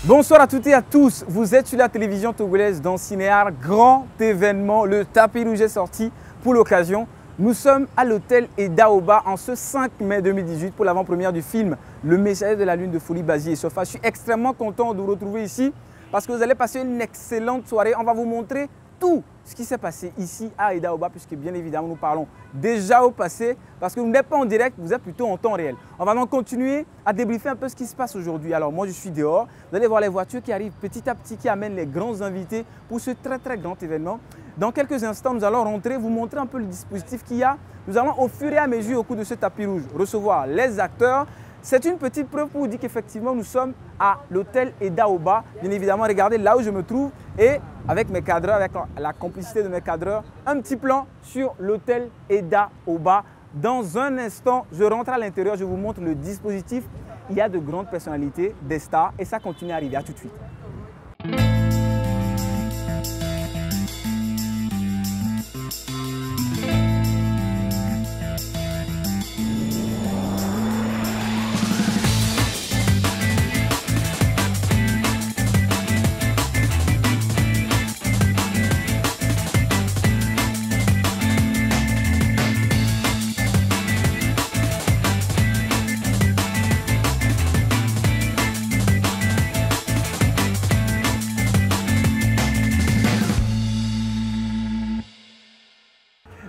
Bonsoir à toutes et à tous, vous êtes sur la télévision togolaise dans Cinéar, grand événement, le tapis rouge est sorti pour l'occasion. Nous sommes à l'hôtel Edaoba en ce 5 mai 2018 pour l'avant-première du film Le Messager de la Lune de Foli Basie et Sofa. Je suis extrêmement content de vous retrouver ici parce que vous allez passer une excellente soirée. On va vous montrer tout ce qui s'est passé ici à Edaoba puisque bien évidemment nous parlons déjà au passé parce que vous n'êtes pas en direct, vous êtes plutôt en temps réel. On va donc continuer à débriefer un peu ce qui se passe aujourd'hui. Alors moi je suis dehors, vous allez voir les voitures qui arrivent petit à petit qui amènent les grands invités pour ce très grand événement. Dans quelques instants nous allons rentrer, vous montrer un peu le dispositif qu'il y a. Nous allons au fur et à mesure au cours de ce tapis rouge recevoir les acteurs. C'est une petite preuve pour vous dire qu'effectivement nous sommes à l'hôtel Edaoba. Bien évidemment, regardez là où je me trouve et avec mes cadreurs, avec la complicité de mes cadreurs, un petit plan sur l'hôtel Edaoba. Dans un instant, je rentre à l'intérieur, je vous montre le dispositif. Il y a de grandes personnalités, des stars et ça continue à arriver. À tout de suite.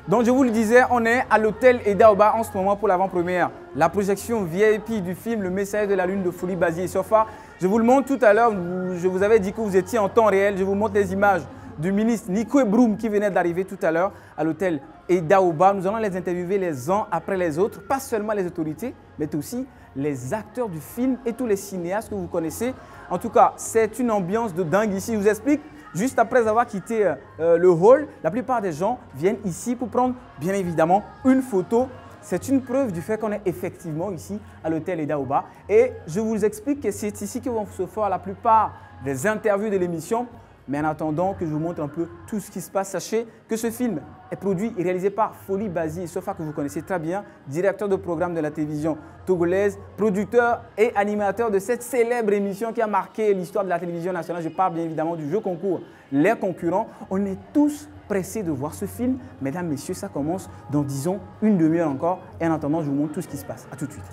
Donc je vous le disais, on est à l'hôtel Edaoba en ce moment pour l'avant-première. La projection VIP du film Le Messager de la Lune de Foli Basie et Sofa. Je vous le montre tout à l'heure, je vous avais dit que vous étiez en temps réel. Je vous montre les images du ministre Nico Broum qui venait d'arriver tout à l'heure à l'hôtel Edaoba. Nous allons les interviewer les uns après les autres, pas seulement les autorités, mais aussi les acteurs du film et tous les cinéastes que vous connaissez. En tout cas, c'est une ambiance de dingue ici. Je vous explique. Juste après avoir quitté le hall, la plupart des gens viennent ici pour prendre, bien évidemment, une photo. C'est une preuve du fait qu'on est effectivement ici à l'hôtel Edaoba. Et je vous explique que c'est ici que vont se faire la plupart des interviews de l'émission. Mais en attendant que je vous montre un peu tout ce qui se passe, sachez que ce film est produit et réalisé par Foli Basie et Sofa, que vous connaissez très bien, directeur de programme de la télévision togolaise, producteur et animateur de cette célèbre émission qui a marqué l'histoire de la télévision nationale. Je parle bien évidemment du jeu concours Les Concurrents. On est tous pressés de voir ce film. Mesdames, messieurs, ça commence dans, disons, une demi-heure encore. Et en attendant, je vous montre tout ce qui se passe. À tout de suite.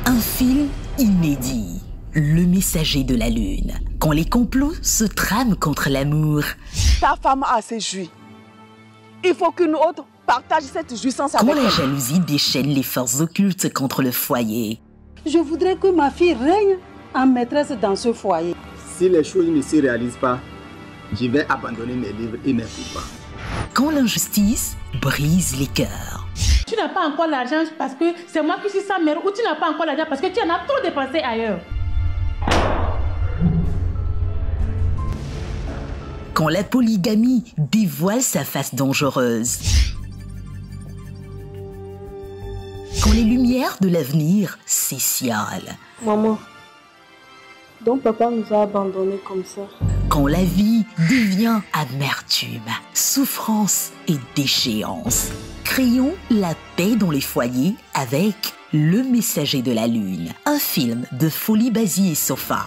Un film inédit. Le Messager de la Lune. Quand les complots se trament contre l'amour. Ta femme a ses joues. Il faut qu'une autre partage cette jouissance avec elle. Quand la jalousie déchaîne les forces occultes contre le foyer. Je voudrais que ma fille règne en maîtresse dans ce foyer. Si les choses ne se réalisent pas, je vais abandonner mes livres et mes pouvoirs. Quand l'injustice brise les cœurs. Tu n'as pas encore l'argent parce que c'est moi qui suis sa mère, ou tu n'as pas encore l'argent parce que tu en as trop dépensé ailleurs. Quand la polygamie dévoile sa face dangereuse. Quand les lumières de l'avenir s'étiolent. Maman, donc papa nous a abandonnés comme ça. Quand la vie devient amertume, souffrance et déchéance. Créons la paix dans les foyers avec Le Messager de la Lune, un film de Foli Basie et Sofa.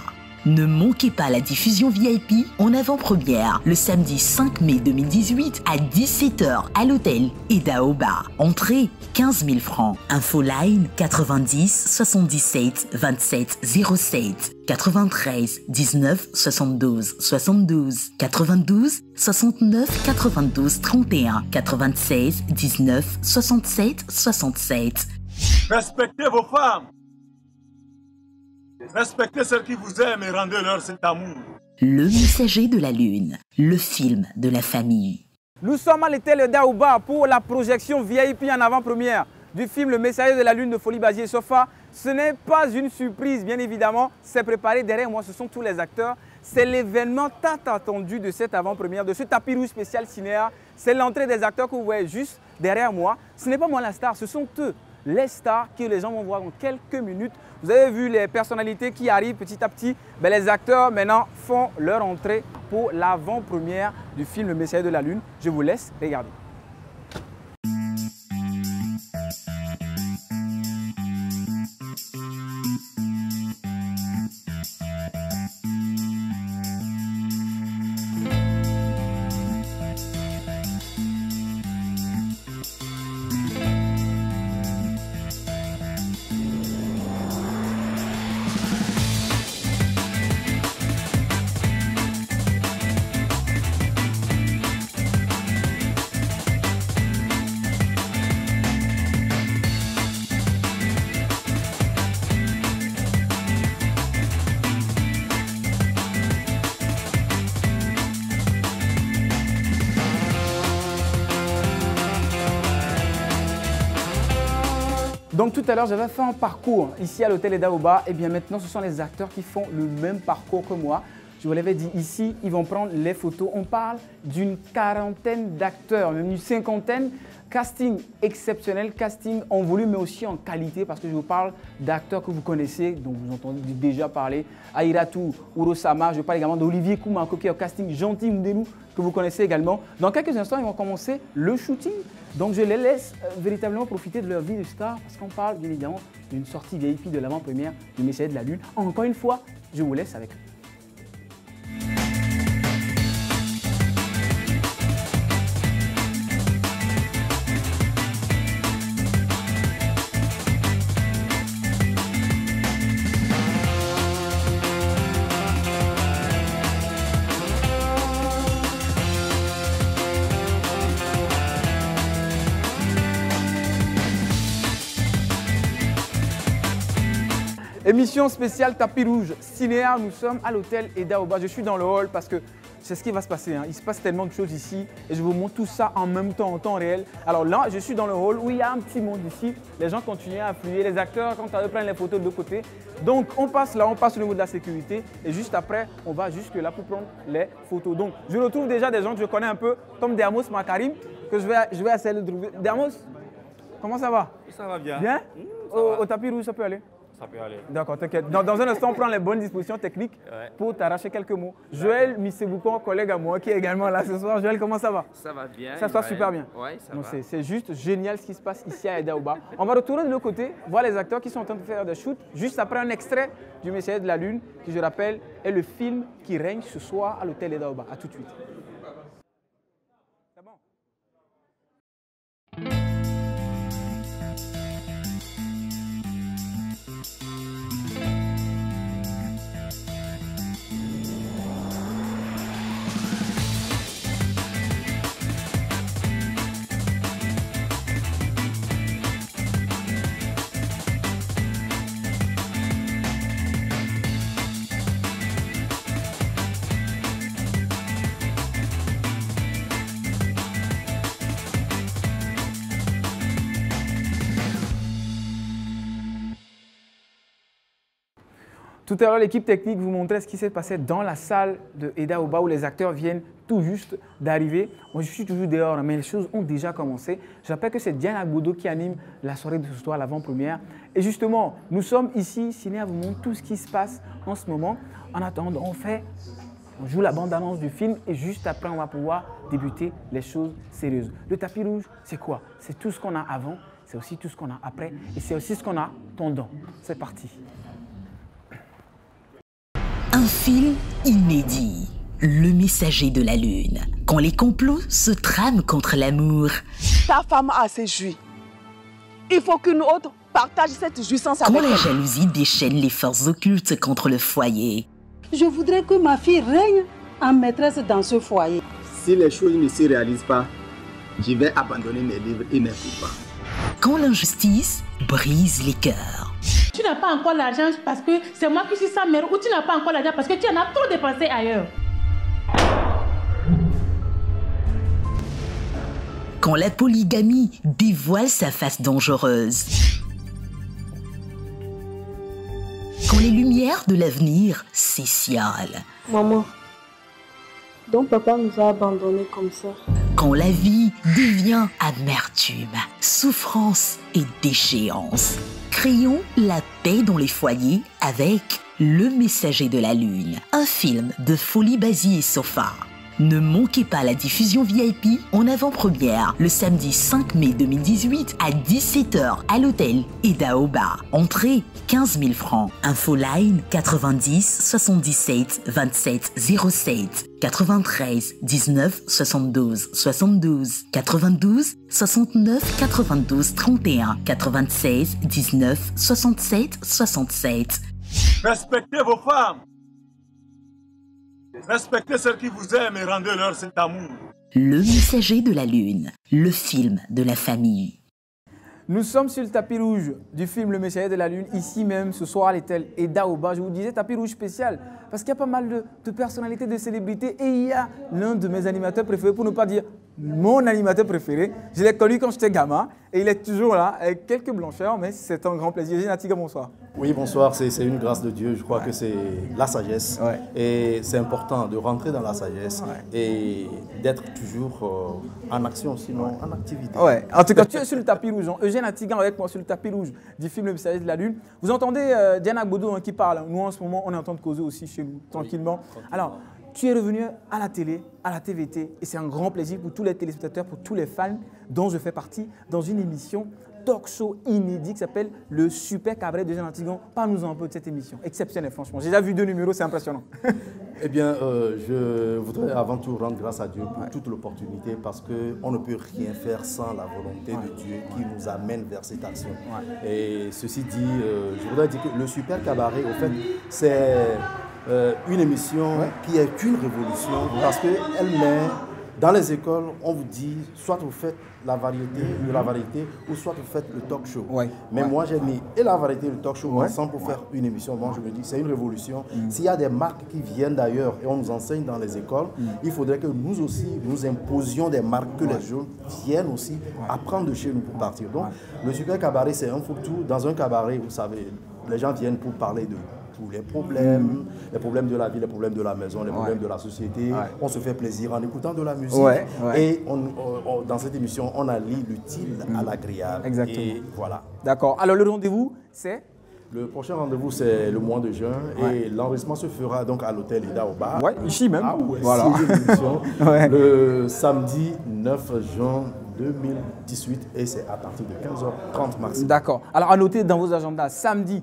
Ne manquez pas la diffusion VIP en avant-première le samedi 5 mai 2018 à 17 h à l'hôtel Edaoba. Entrée 15 000 francs. Infoline 90 77 27 07 93 19 72 72 92 69 92 31 96 19 67 67. Respectez vos femmes. Respectez celles qui vous aiment et rendez-leur cet amour. Le Messager de la Lune, le film de la famille. Nous sommes à l'hôtel Edaoba pour la projection VIP en avant-première du film Le Messager de la Lune de Foli Basie et Sofa. Ce n'est pas une surprise, bien évidemment. C'est préparé derrière moi, ce sont tous les acteurs. C'est l'événement tant attendu de cette avant-première, de ce tapis rouge spécial Cinéar. C'est l'entrée des acteurs que vous voyez juste derrière moi. Ce n'est pas moi la star, ce sont eux, les stars que les gens vont voir en quelques minutes. Vous avez vu les personnalités qui arrivent petit à petit. Ben, les acteurs maintenant font leur entrée pour l'avant-première du film Le Messager de la Lune. Je vous laisse regarder. Donc tout à l'heure, j'avais fait un parcours ici à l'hôtel Edaoba. Et bien maintenant, ce sont les acteurs qui font le même parcours que moi. Je vous l'avais dit, ici, ils vont prendre les photos. On parle d'une quarantaine d'acteurs, même une cinquantaine. Casting exceptionnel, casting en volume mais aussi en qualité parce que je vous parle d'acteurs que vous connaissez, dont vous entendez déjà parler. Aïratou, Urosama, je parle également d'Olivier Koumako qui est au casting, Gentil Mdelou que vous connaissez également. Dans quelques instants, ils vont commencer le shooting. Donc je les laisse véritablement profiter de leur vie de star parce qu'on parle bien évidemment d'une sortie VIP de l'avant-première du Messager de la Lune. Encore une fois, je vous laisse avec eux. Émission spéciale tapis rouge, cinéa, nous sommes à l'hôtel Edaoba. Je suis dans le hall parce que c'est ce qui va se passer. Il se passe tellement de choses ici et je vous montre tout ça en même temps, en temps réel. Alors là, je suis dans le hall où il y a un petit monde ici. Les gens continuent à affluer, les acteurs quand à eux prennent les photos de l'autre côté. Donc on passe là, on passe au niveau de la sécurité et juste après, on va jusque là pour prendre les photos. Donc je retrouve déjà des gens que je connais un peu, comme Dermos Makarim, que je vais essayer de trouver. Dermos, comment ça va? Ça va bien. Bien? Au tapis rouge, ça peut aller? Ça peut aller. D'accord, t'inquiète. Dans un instant, on prend les bonnes dispositions techniques pour t'arracher quelques mots. Joël Missebouko, collègue à moi, qui est également là ce soir. Joël, comment ça va? Ça va bien. Ça se passe super bien. Oui, ça va. C'est juste génial ce qui se passe ici à Edaoba. On va retourner de l'autre côté, voir les acteurs qui sont en train de faire des shoots, juste après un extrait du Messager de la Lune, qui, je rappelle, est le film qui règne ce soir à l'hôtel Edaoba. A tout de suite. C'est bon. Tout à l'heure, l'équipe technique vous montrait ce qui s'est passé dans la salle de Edaoba où les acteurs viennent tout juste d'arriver. Moi, je suis toujours dehors, mais les choses ont déjà commencé. Je rappelle que c'est Diane Agbodo qui anime la soirée de ce soir, l'avant-première. Et justement, nous sommes ici, Cinéa vous montre tout ce qui se passe en ce moment. En attendant, on joue la bande-annonce du film et juste après, on va pouvoir débuter les choses sérieuses. Le tapis rouge, c'est quoi? C'est tout ce qu'on a avant, c'est aussi tout ce qu'on a après et c'est aussi ce qu'on a pendant. C'est parti. Un film inédit, Le Messager de la Lune. Quand les complots se trament contre l'amour. Ta femme a assez joui. Il faut qu'une autre partage cette jouissance avec elle. Quand la jalousie déchaîne les forces occultes contre le foyer. Je voudrais que ma fille règne en maîtresse dans ce foyer. Si les choses ne se réalisent pas, je vais abandonner mes livres et mes coupons. Quand l'injustice brise les cœurs. Tu n'as pas encore l'argent parce que c'est moi qui suis sa mère ou tu n'as pas encore l'argent parce que tu en as trop dépensé ailleurs. Quand la polygamie dévoile sa face dangereuse. Quand les lumières de l'avenir s'étiolent. Maman, donc papa nous a abandonnés comme ça. Quand la vie devient amertume, souffrance et déchéance. Créons la paix dans les foyers avec Le Messager de la Lune, un film de Folie Basie et Sofa. Ne manquez pas la diffusion VIP en avant-première le samedi 5 mai 2018 à 17 h à l'hôtel Edaoba. Entrée 15 000 francs. Infoline 90 77 27 07 93 19 72 72 92 69 92 31 96 19 67 67. Respectez vos femmes. Respectez celles qui vous aiment et rendez-leur cet amour. Le Messager de la Lune, le film de la famille. Nous sommes sur le tapis rouge du film Le Messager de la Lune, ici même, ce soir à l'hôtel Eda Oba. Je vous disais tapis rouge spécial, parce qu'il y a pas mal de personnalités, de célébrités, et il y a l'un de mes animateurs préférés, pour ne pas dire mon animateur préféré. Je l'ai connu quand j'étais gamin, et il est toujours là, avec quelques blancheurs, mais c'est un grand plaisir. Natiga, bonsoir. Oui, bonsoir, c'est une grâce de Dieu, je crois que c'est la sagesse, et c'est important de rentrer dans la sagesse et d'être toujours en action, sinon en activité. Ouais. En tout cas, tu es sur le tapis rouge. Eugène Atigan avec moi sur le tapis rouge du film Le Messager de la Lune. Vous entendez Diana Bodo qui parle. Nous, en ce moment, on est en train de causer aussi chez nous, tranquillement. Alors, tu es revenu à la télé, à la TVT, et c'est un grand plaisir pour tous les téléspectateurs, pour tous les fans dont je fais partie, dans une émission talk show inédit qui s'appelle Le Super Cabaret de Eugène Atigan. Parle-nous un peu de cette émission. Exceptionnelle, franchement. J'ai déjà vu 2 numéros, c'est impressionnant. Eh bien, je voudrais avant tout rendre grâce à Dieu pour toute l'opportunité parce qu'on ne peut rien faire sans la volonté de Dieu qui nous amène vers cette action. Et ceci dit, je voudrais dire que Le Super Cabaret, au fait, c'est une émission qui est une révolution parce qu'elle met dans les écoles, on vous dit soit vous faites la variété de la variété ou soit vous faites le talk show. Mais moi j'ai mis et la variété et le talk show ensemble pour faire une émission. Bon, je me dis c'est une révolution. S'il y a des marques qui viennent d'ailleurs et on nous enseigne dans les écoles, il faudrait que nous aussi nous imposions des marques, que les jeunes viennent aussi apprendre de chez nous pour partir. Donc le Super Cabaret c'est un fourre-tout. Dans un cabaret, vous savez, les gens viennent pour parler de tous les problèmes de la vie, les problèmes de la maison, les problèmes de la société. On se fait plaisir en écoutant de la musique. Et dans cette émission, on allie l'utile à l'agréable. Exactement. Et voilà. D'accord. Alors le rendez-vous, c'est? Le prochain rendez-vous, c'est le mois de juin. Et l'enregistrement se fera donc à l'hôtel Eda Oba. Ici même. Voilà. Le samedi 9 juin 2018 et c'est à partir de 15h30 maximum. D'accord. Alors à noter dans vos agendas, samedi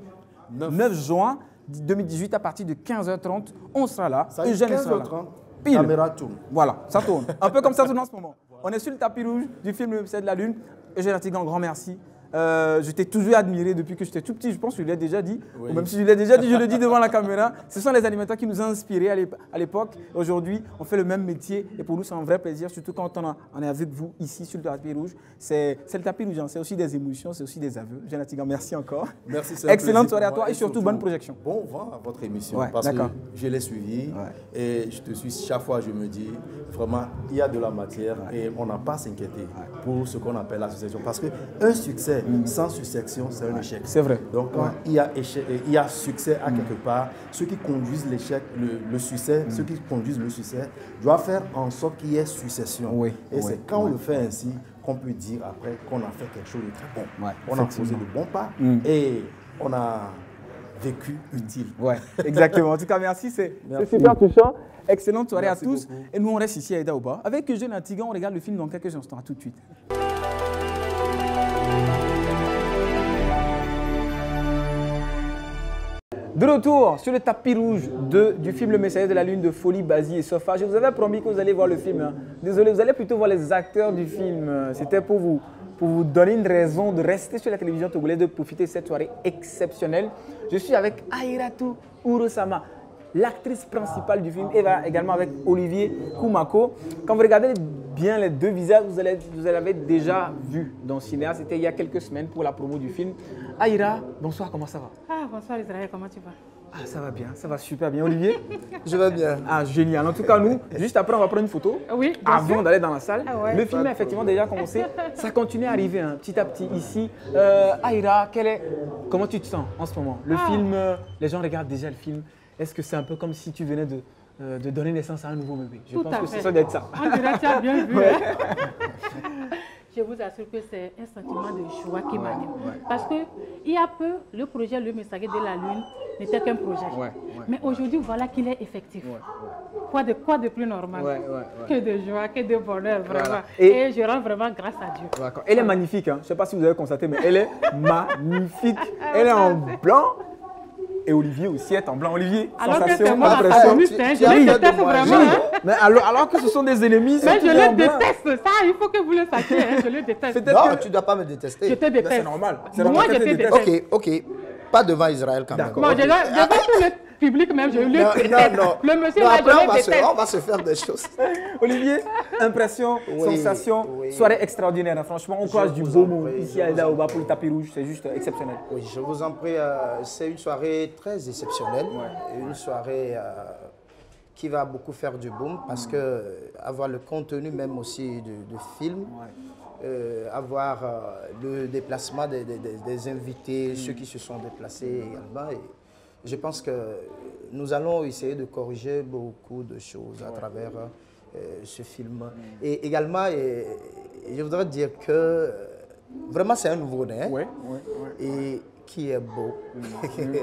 9 juin 2018 à partir de 15h30, on sera là. Eugène sera là. Pile. Caméra tourne. Voilà, ça tourne. Un peu comme ça tourne en ce moment. On est sur le tapis rouge du film Le Messager de la Lune. Eugène Atigan, grand merci. Je t'ai toujours admiré depuis que j'étais tout petit, je pense que je l'ai déjà dit. Ou même si je l'ai déjà dit, je le dis devant la caméra. Ce sont les animateurs qui nous ont inspirés à l'époque. Aujourd'hui, on fait le même métier et pour nous, c'est un vrai plaisir, surtout quand on est avec vous ici sur le tapis rouge. C'est le tapis rouge, c'est aussi des émotions, c'est aussi des aveux. Eugène Atigan, merci encore. Merci, excellente soirée à toi et surtout bonne projection. Bon vent à votre émission parce que je l'ai suivi et je te suis chaque fois, je me dis vraiment, il y a de la matière et on n'a pas à s'inquiéter pour ce qu'on appelle la succession. Parce qu'un succès sans succession, c'est un échec. C'est vrai. Donc, quand il y a succès à quelque part, ceux qui conduisent l'échec, le succès, ceux qui conduisent le succès, doivent faire en sorte qu'il y ait succession. Et c'est quand on le fait ainsi qu'on peut dire après qu'on a fait quelque chose de très bon. On a posé de bons pas et on a vécu utile. Exactement. En tout cas, merci. C'est super touchant. Excellente soirée à tous. Beaucoup. Et nous, on reste ici à Eda Oba. Avec Eugène Atigan, on regarde le film dans quelques instants. À tout de suite. De retour sur le tapis rouge du film Le Messager de la Lune de Folie, Basie et Sofa. Je vous avais promis que vous allez voir le film. Désolé, vous allez plutôt voir les acteurs du film. C'était pour vous donner une raison de rester sur la télévision togolaise, de profiter de cette soirée exceptionnelle. Je suis avec Aïratou Urosama, l'actrice principale du film, et également avec Olivier Koumako. Quand vous regardez bien les deux visages, vous l'avez déjà vu dans Cinéa. C'était il y a quelques semaines pour la promo du film. Aïra, bonsoir, comment ça va? Bonsoir Israël, comment tu vas? Ça va bien, ça va super bien. Olivier? Je vais bien. Génial. En tout cas, nous, juste après, on va prendre une photo. Oui, avant d'aller dans la salle. Le film a effectivement déjà commencé. Ça continue à arriver petit à petit ici. Aïra, comment tu te sens en ce moment? Le film, les gens regardent déjà le film. Est-ce que c'est un peu comme si tu venais de donner naissance à un nouveau bébé? Je pense que c'est ça d'être ça. On dirait que tu as bien vu. Je vous assure que c'est un sentiment de joie qui m'anime. Parce qu'il y a peu, le projet Le Messager de la Lune n'était qu'un projet. Mais aujourd'hui, voilà qu'il est effectif. Quoi de plus normal que de joie, que de bonheur, vraiment. Et je rends vraiment grâce à Dieu. Elle est magnifique. Je ne sais pas si vous avez constaté, mais elle est magnifique. Elle est en blanc. Et Olivier aussi est en blanc. Olivier, alors sensation, que c'est moi l'antagoniste, je le déteste vraiment. Mais alors que ce sont des ennemis, mais je le déteste, ça, il faut que vous le sachiez, je le déteste. Non, tu ne dois pas me détester. Je te déteste. C'est normal. Moi, je te déteste. Ok, pas devant Israël quand même. Bon, devant public même, je le déteste. Non. Le monsieur, non, là, après, je le déteste. on va se faire des choses. Olivier, impression, sensation, soirée extraordinaire. Hein. Franchement, on croise du beau mot ici à Daouba pour le tapis rouge. C'est juste exceptionnel. Oui, je vous en prie. C'est une soirée très exceptionnelle. Une soirée qui va beaucoup faire du boom parce que avoir le contenu même aussi du film, avoir le déplacement des invités, ceux qui se sont déplacés également. Et je pense que nous allons essayer de corriger beaucoup de choses à travers ce film. Et également, je voudrais dire que vraiment c'est un nouveau-né et qui est beau.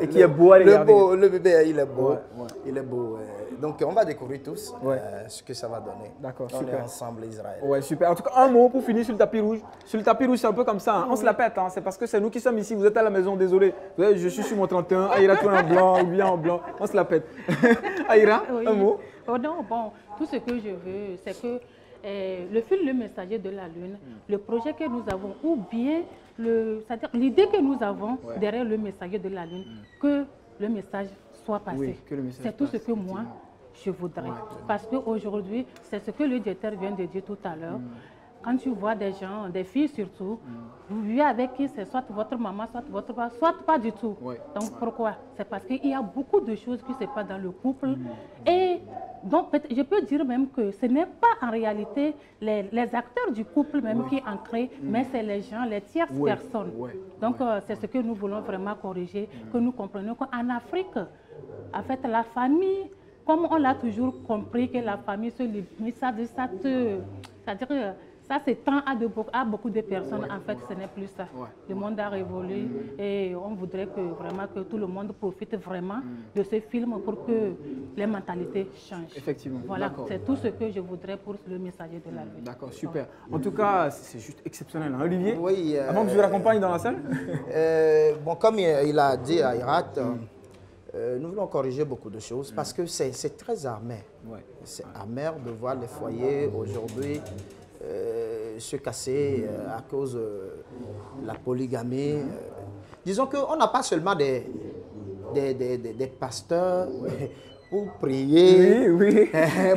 Et qui est beau à regarder. Le bébé, il est beau. Il est beau. Donc, on va découvrir tous ce que ça va donner. D'accord, on super. est ensemble, Israël. Ouais, super. En tout cas, un mot pour finir sur le tapis rouge. Sur le tapis rouge, c'est un peu comme ça. Hein. On se la pète. Hein. C'est parce que c'est nous qui sommes ici. Vous êtes à la maison, désolé. Je suis sur mon 31. Aïra, toi en blanc, bien en blanc. On se la pète. Aïra, un mot. Oh non, bon, tout ce que je veux, c'est que le film Le Messager de la Lune, le projet que nous avons, ou bien c'est-à-dire l'idée que nous avons derrière Le Messager de la Lune, que le message soit passé. Oui, c'est tout ce que moi, je voudrais. Parce qu'aujourd'hui, c'est ce que le directeur vient de dire tout à l'heure. Quand tu vois des gens, des filles surtout, vous vivez avec qui c'est soit votre maman, soit votre papa, soit pas du tout. Donc pourquoi? C'est parce qu'il y a beaucoup de choses qui se passent dans le couple. Et donc je peux dire même que ce n'est pas en réalité les acteurs du couple même qui en créent, mais c'est les gens, les tierces personnes. Donc c'est ce que nous voulons vraiment corriger, que nous comprenions qu'en Afrique, en fait, la famille, comme on l'a toujours compris que la famille se limite, c'est-à-dire ça s'étend à beaucoup de personnes. En fait, ce n'est plus ça. Le monde a évolué et on voudrait que vraiment que tout le monde profite vraiment de ce film pour que les mentalités changent. Effectivement. Voilà, c'est tout ce que je voudrais pour le messager de la vie. D'accord, super. En tout cas, c'est juste exceptionnel. Hein, Olivier, oui, avant que je l'accompagne dans la salle. Bon, comme il a dit à Irat, nous voulons corriger beaucoup de choses parce que c'est très amer. C'est amer de voir les foyers aujourd'hui se casser à cause de la polygamie. Disons qu'on n'a pas seulement des pasteurs pour prier,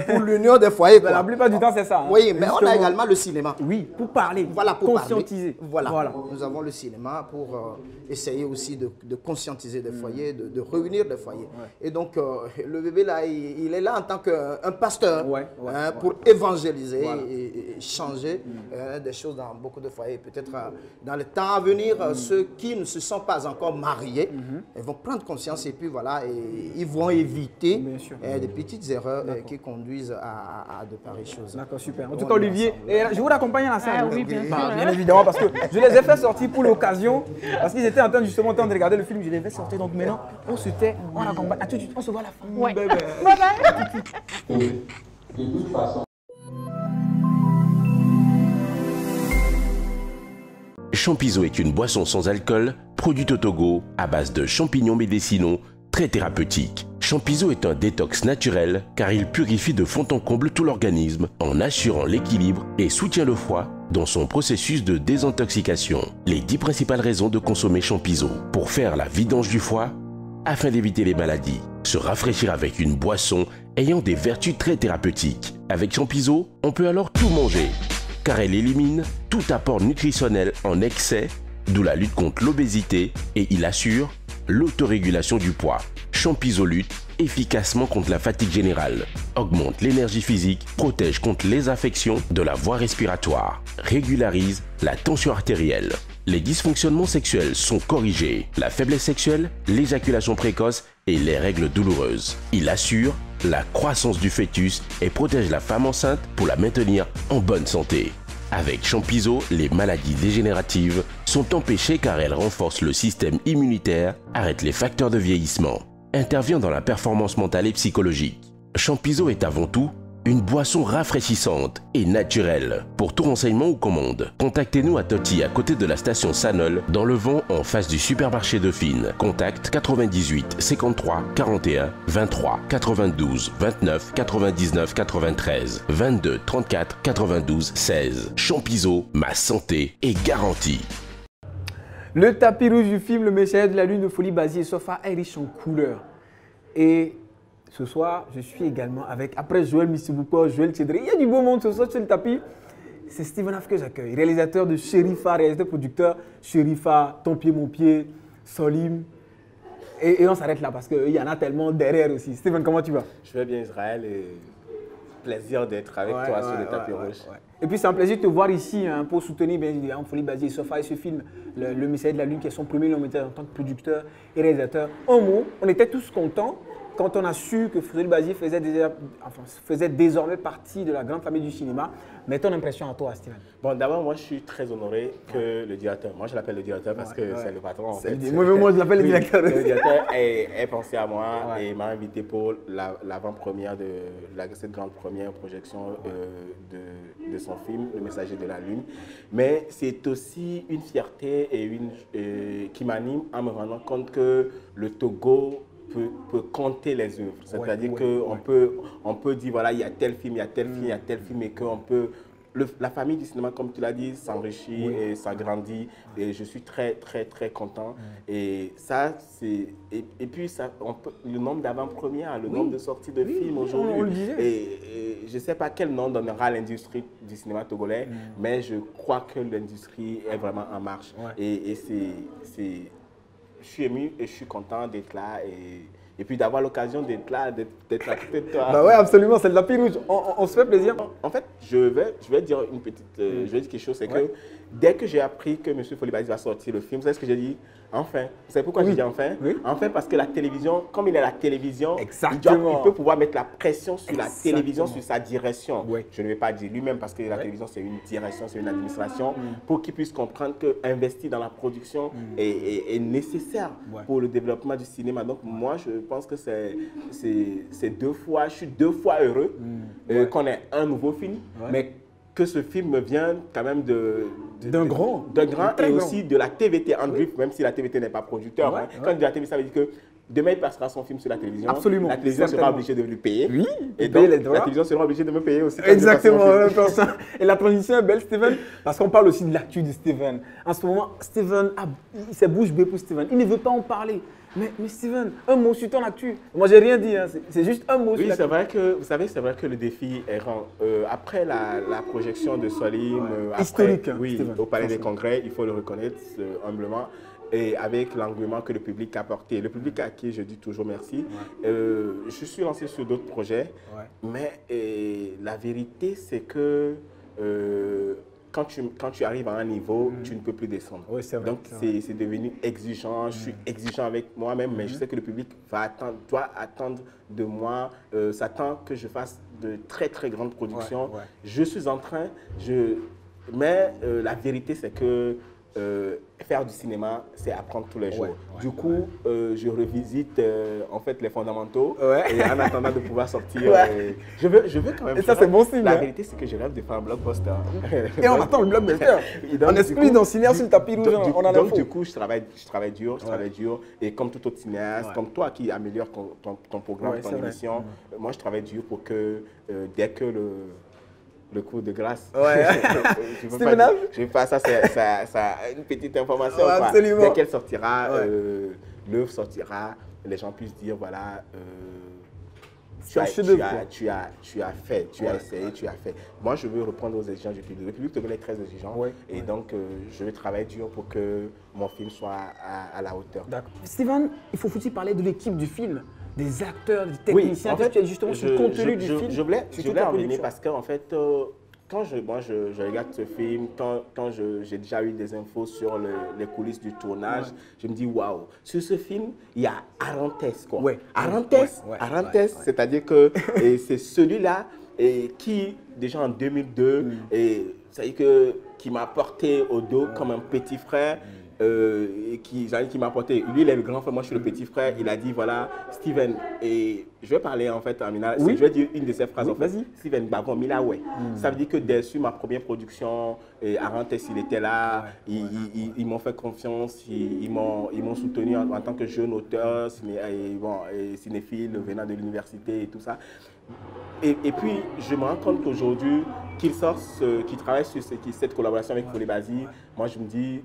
pour l'union des foyers. La plupart du temps, c'est ça. Hein. Oui, mais on a également le cinéma. Oui, pour parler, voilà, pour conscientiser. Voilà. Nous avons le cinéma pour essayer aussi de conscientiser des foyers, de réunir des foyers. Et donc, le bébé, là, il est là en tant qu'un pasteur pour évangéliser et changer des choses dans beaucoup de foyers. Peut-être dans le temps à venir, ceux qui ne se sont pas encore mariés, ils vont prendre conscience et puis voilà, et ils vont éviter des petites erreurs qui conduisent à de pareilles choses. D'accord, super. En tout cas, Olivier, je vous raccompagne à la salle. Oui, bien sûr. Bien évidemment, parce que je les ai fait sortir pour l'occasion, parce qu'ils étaient en train justement de regarder le film, je les ai fait sortir. Donc maintenant, on se tait, on accompagne. À tout de suite, on se voit à la fin. Ouais. Bye bye. De toute façon. Champizo est une boisson sans alcool, produite au Togo, à base de champignons médicinaux, très thérapeutique. Champizo est un détox naturel car il purifie de fond en comble tout l'organisme en assurant l'équilibre et soutient le foie dans son processus de désintoxication. Les 10 principales raisons de consommer Champizo: pour faire la vidange du foie, afin d'éviter les maladies, se rafraîchir avec une boisson ayant des vertus très thérapeutiques. Avec Champizo, on peut alors tout manger car elle élimine tout apport nutritionnel en excès, d'où la lutte contre l'obésité, et il assure l'autorégulation du poids. Champizo lutte efficacement contre la fatigue générale, augmente l'énergie physique, protège contre les infections de la voie respiratoire, régularise la tension artérielle. Les dysfonctionnements sexuels sont corrigés, la faiblesse sexuelle, l'éjaculation précoce et les règles douloureuses. Il assure la croissance du fœtus et protège la femme enceinte pour la maintenir en bonne santé. Avec Champizo, les maladies dégénératives sont empêchées car elles renforcent le système immunitaire, arrêtent les facteurs de vieillissement, intervient dans la performance mentale et psychologique. Champizo est avant tout une boisson rafraîchissante et naturelle. Pour tout renseignement ou commande, contactez-nous à Toti, à côté de la station Sanol, dans le Vent, en face du supermarché Dauphine. Contact 98 53 41 23 92 29 99 93 22 34 92 16. Champizo, ma santé est garantie. Le tapis rouge du film Le Messager de la Lune de Folie Basie et Sofa est riche en couleurs. Et ce soir, je suis également avec, après Joël Missibouko, Joël Tchédré. Il y a du beau monde ce soir sur le tapis. C'est Steven Af que j'accueille, réalisateur de Sherifa, réalisateur producteur Sherifa, Ton pied, mon pied, Solim. Et on s'arrête là parce qu'il y en a tellement derrière aussi. Steven, comment tu vas? Je vais bien, Israël, et plaisir d'être avec toi sur le tapis rouge. Et puis c'est un plaisir de te voir ici hein, pour soutenir bien évidemment Folie Basile Sofa et ce film, Le Messager de la Lune, qui est son premier long métrage en tant que producteur et réalisateur. Un mot, on était tous contents quand on a su que Folie Basile faisait désormais partie de la grande famille du cinéma. Mais ton impression à toi, Steven? Bon, d'abord, moi, je suis très honoré que le directeur, moi je l'appelle le directeur parce que c'est le patron en fait. Moi, je l'appelle le directeur. Le directeur ait pensé à moi et m'a invité pour l'avant-première de cette grande première projection de son film, Le Messager de la Lune. Mais c'est aussi une fierté qui m'anime en me rendant compte que le Togo peut compter les œuvres. C'est-à-dire qu'on peut dire, voilà, il y a tel film, il y a tel film, il y a tel film, et qu'on peut... La famille du cinéma, comme tu l'as dit, s'enrichit et s'agrandit. Et je suis très, très, très content. Et ça, c'est... Et puis, ça, le nombre d'avant-premières, le nombre de sorties de films aujourd'hui. Et je ne sais pas quel nom donnera l'industrie du cinéma togolais, mais je crois que l'industrie est vraiment en marche. Et c'est... Je suis ému et je suis content d'être là et puis d'avoir l'occasion d'être là, d'être à côté de toi. Bah ouais, absolument, c'est le tapis rouge. On se fait plaisir. En fait, je vais dire une petite, je vais dire quelque chose, c'est que dès que j'ai appris que M. Folie Basile va sortir le film, vous savez ce que j'ai dit? Enfin. Vous savez pourquoi j'ai dit enfin? Enfin, parce que la télévision, comme il est la télévision, il peut pouvoir mettre la pression sur la télévision, sur sa direction. Je ne vais pas dire lui-même parce que la télévision, c'est une direction, c'est une administration, pour qu'il puisse comprendre qu'investir dans la production est nécessaire pour le développement du cinéma. Donc, moi, je pense que c'est deux fois, je suis deux fois heureux qu'on ait un nouveau film, mais que ce film vient quand même d'un grand et aussi de la TVT en griffe, même si la TVT n'est pas producteur. Quand je dis la TVT, ça veut dire que demain, il passera son film sur la télévision. Absolument. La télévision sera obligée de lui payer. Oui. Et donc, la télévision sera obligée de me payer aussi. Exactement. Et la transition est belle, Steven, parce qu'on parle aussi de l'actu de Steven. En ce moment, Steven, c'est bouche bée pour Steven. Il ne veut pas en parler. Mais Steven, un mot sur ton actu. Moi, j'ai rien dit, hein. C'est juste un mot sur l'actu. Oui, c'est vrai que, vous savez, c'est vrai que le défi est grand. Après la projection de Solim, historique, oui, Steven, au Palais des Congrès, il faut le reconnaître humblement, et avec l'engouement que le public a apporté. Le public à qui je dis toujours merci. Je suis lancé sur d'autres projets, mais la vérité, c'est que quand tu arrives à un niveau, tu ne peux plus descendre. Oui, c'est vrai. Donc, c'est devenu exigeant. Je suis exigeant avec moi-même, mais je sais que le public doit attendre de moi, s'attend que je fasse de très, très grandes productions. Je suis en train, mais la vérité, c'est que faire du cinéma, c'est apprendre tous les jours. Du coup, je revisite en fait les fondamentaux et en attendant de pouvoir sortir, je veux quand même. Et ça, c'est bon signe. La vérité, c'est que je rêve de faire un blockbuster. Et on attend le blockbuster. On exclut dans Cinéaste sur le tapis rouge. Donc, du coup, je travaille dur. Et comme tout autre cinéaste, comme toi qui améliore ton programme, ton émission, moi, je travaille dur pour que dès que le coup de grâce. Je vais pas ça, c'est une petite information. Dès qu'elle sortira, l'œuvre sortira, les gens puissent dire voilà, tu as fait, tu as essayé, tu as fait. Moi, je veux reprendre aux exigences du public. Le public est très exigeant. Et donc, je vais travailler dur pour que mon film soit à la hauteur. D'accord. Steven, il faut-il parler de l'équipe du film, des acteurs, des techniciens, en fait, tu es justement sur le contenu du film. Je voulais en venir parce qu'en fait, quand je regarde ce film, quand j'ai déjà eu des infos sur les coulisses du tournage, je me dis waouh, sur ce film, il y a Arantes, quoi. Arantes, c'est-à-dire que c'est celui-là qui, déjà en 2002, qui m'a porté au dos comme un petit frère. Qui m'a apporté, lui il est le grand frère, moi je suis le petit frère, il a dit voilà Steven, et je vais parler en fait Amina, je vais dire une de ses phrases en fait, Steven Bavon Milawe. Ça veut dire que dès sur ma première production, Arantes il était là, ils m'ont fait confiance, ils m'ont soutenu en tant que jeune auteur, cinéphile venant de l'université et tout ça. Et puis je me rends compte qu'aujourd'hui qu'il travaille sur cette collaboration avec Folie Basile, moi je me dis